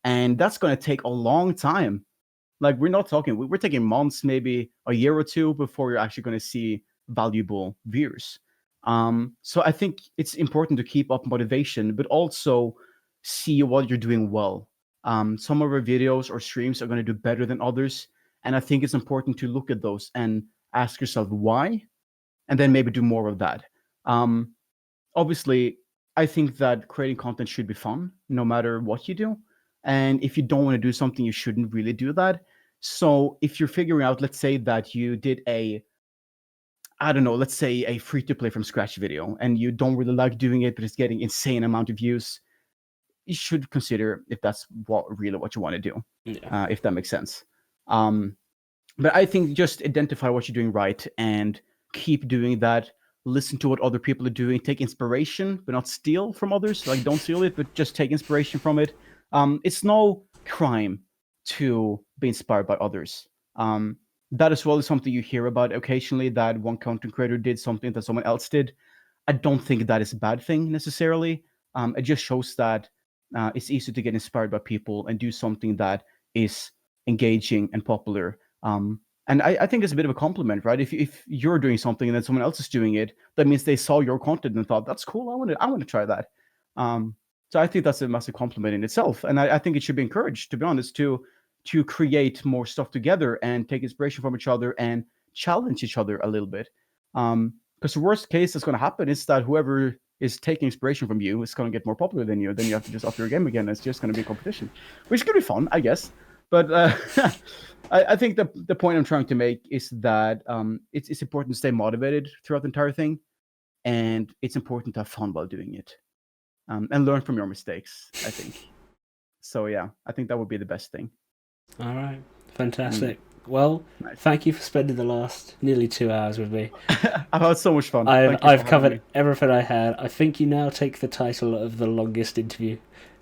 And that's going to take a long time. Like we're taking months, maybe a year or two before you're actually going to see valuable viewers. So I think it's important to keep up motivation, but also see what you're doing well. Some of our videos or streams are going to do better than others. And I think it's important to look at those and ask yourself why, and then maybe do more of that. Obviously, I think that creating content should be fun, no matter what you do. And if you don't want to do something, you shouldn't really do that. So if you're figuring out, let's say that you did let's say a free-to-play from scratch video, and you don't really like doing it, but it's getting insane amount of views, you should consider if that's really what you want to do, if that makes sense. But I think just identify what you're doing right and keep doing that. Listen to what other people are doing. Take inspiration, but not steal from others. Like, don't steal it, but just take inspiration from it. It's no crime to be inspired by others. That as well is something you hear about occasionally, that one content creator did something that someone else did. I don't think that is a bad thing necessarily. It just shows that it's easy to get inspired by people and do something that is engaging and popular. And I think it's a bit of a compliment, right? If you're doing something and then someone else is doing it, that means they saw your content and thought, that's cool, I want to try that. So I think that's a massive compliment in itself. And I think it should be encouraged, to be honest, to create more stuff together and take inspiration from each other and challenge each other a little bit. Because the worst case that's going to happen is that whoever is taking inspiration from you is going to get more popular than you. Then you have to just up your game again. It's just going to be a competition, which could be fun, I guess. But I think the point I'm trying to make is that it's important to stay motivated throughout the entire thing. And it's important to have fun while doing it. And learn from your mistakes, I think. So yeah, I think that would be the best thing. All right, fantastic. Well, thank you for spending the last nearly 2 hours with me. I've had so much fun. I've covered everything I had. I think you now take the title of the longest interview,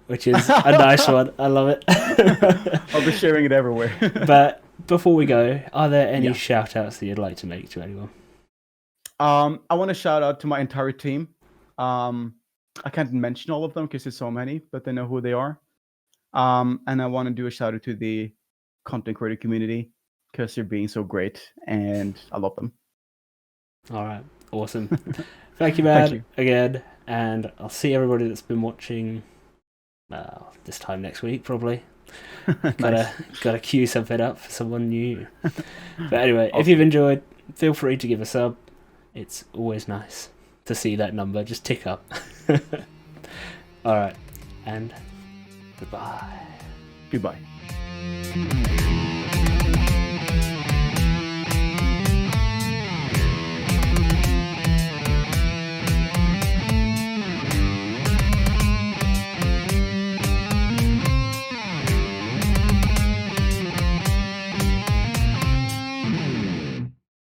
which is a nice one. I love it. I'll be sharing it everywhere. But before we go, are there any shout-outs that you'd like to make to anyone? I want to shout out to my entire team. I can't mention all of them because there's so many, but they know who they are. And I want to do a shout out to the content creator community because they're being so great and I love them. All right, awesome. Thank you, man, Thank you. Again, and I'll see everybody that's been watching this time next week probably. Gotta queue something up for someone new. But anyway, if you've enjoyed, feel free to give a sub. It's always nice to see that number just tick up. All right, and goodbye. Goodbye.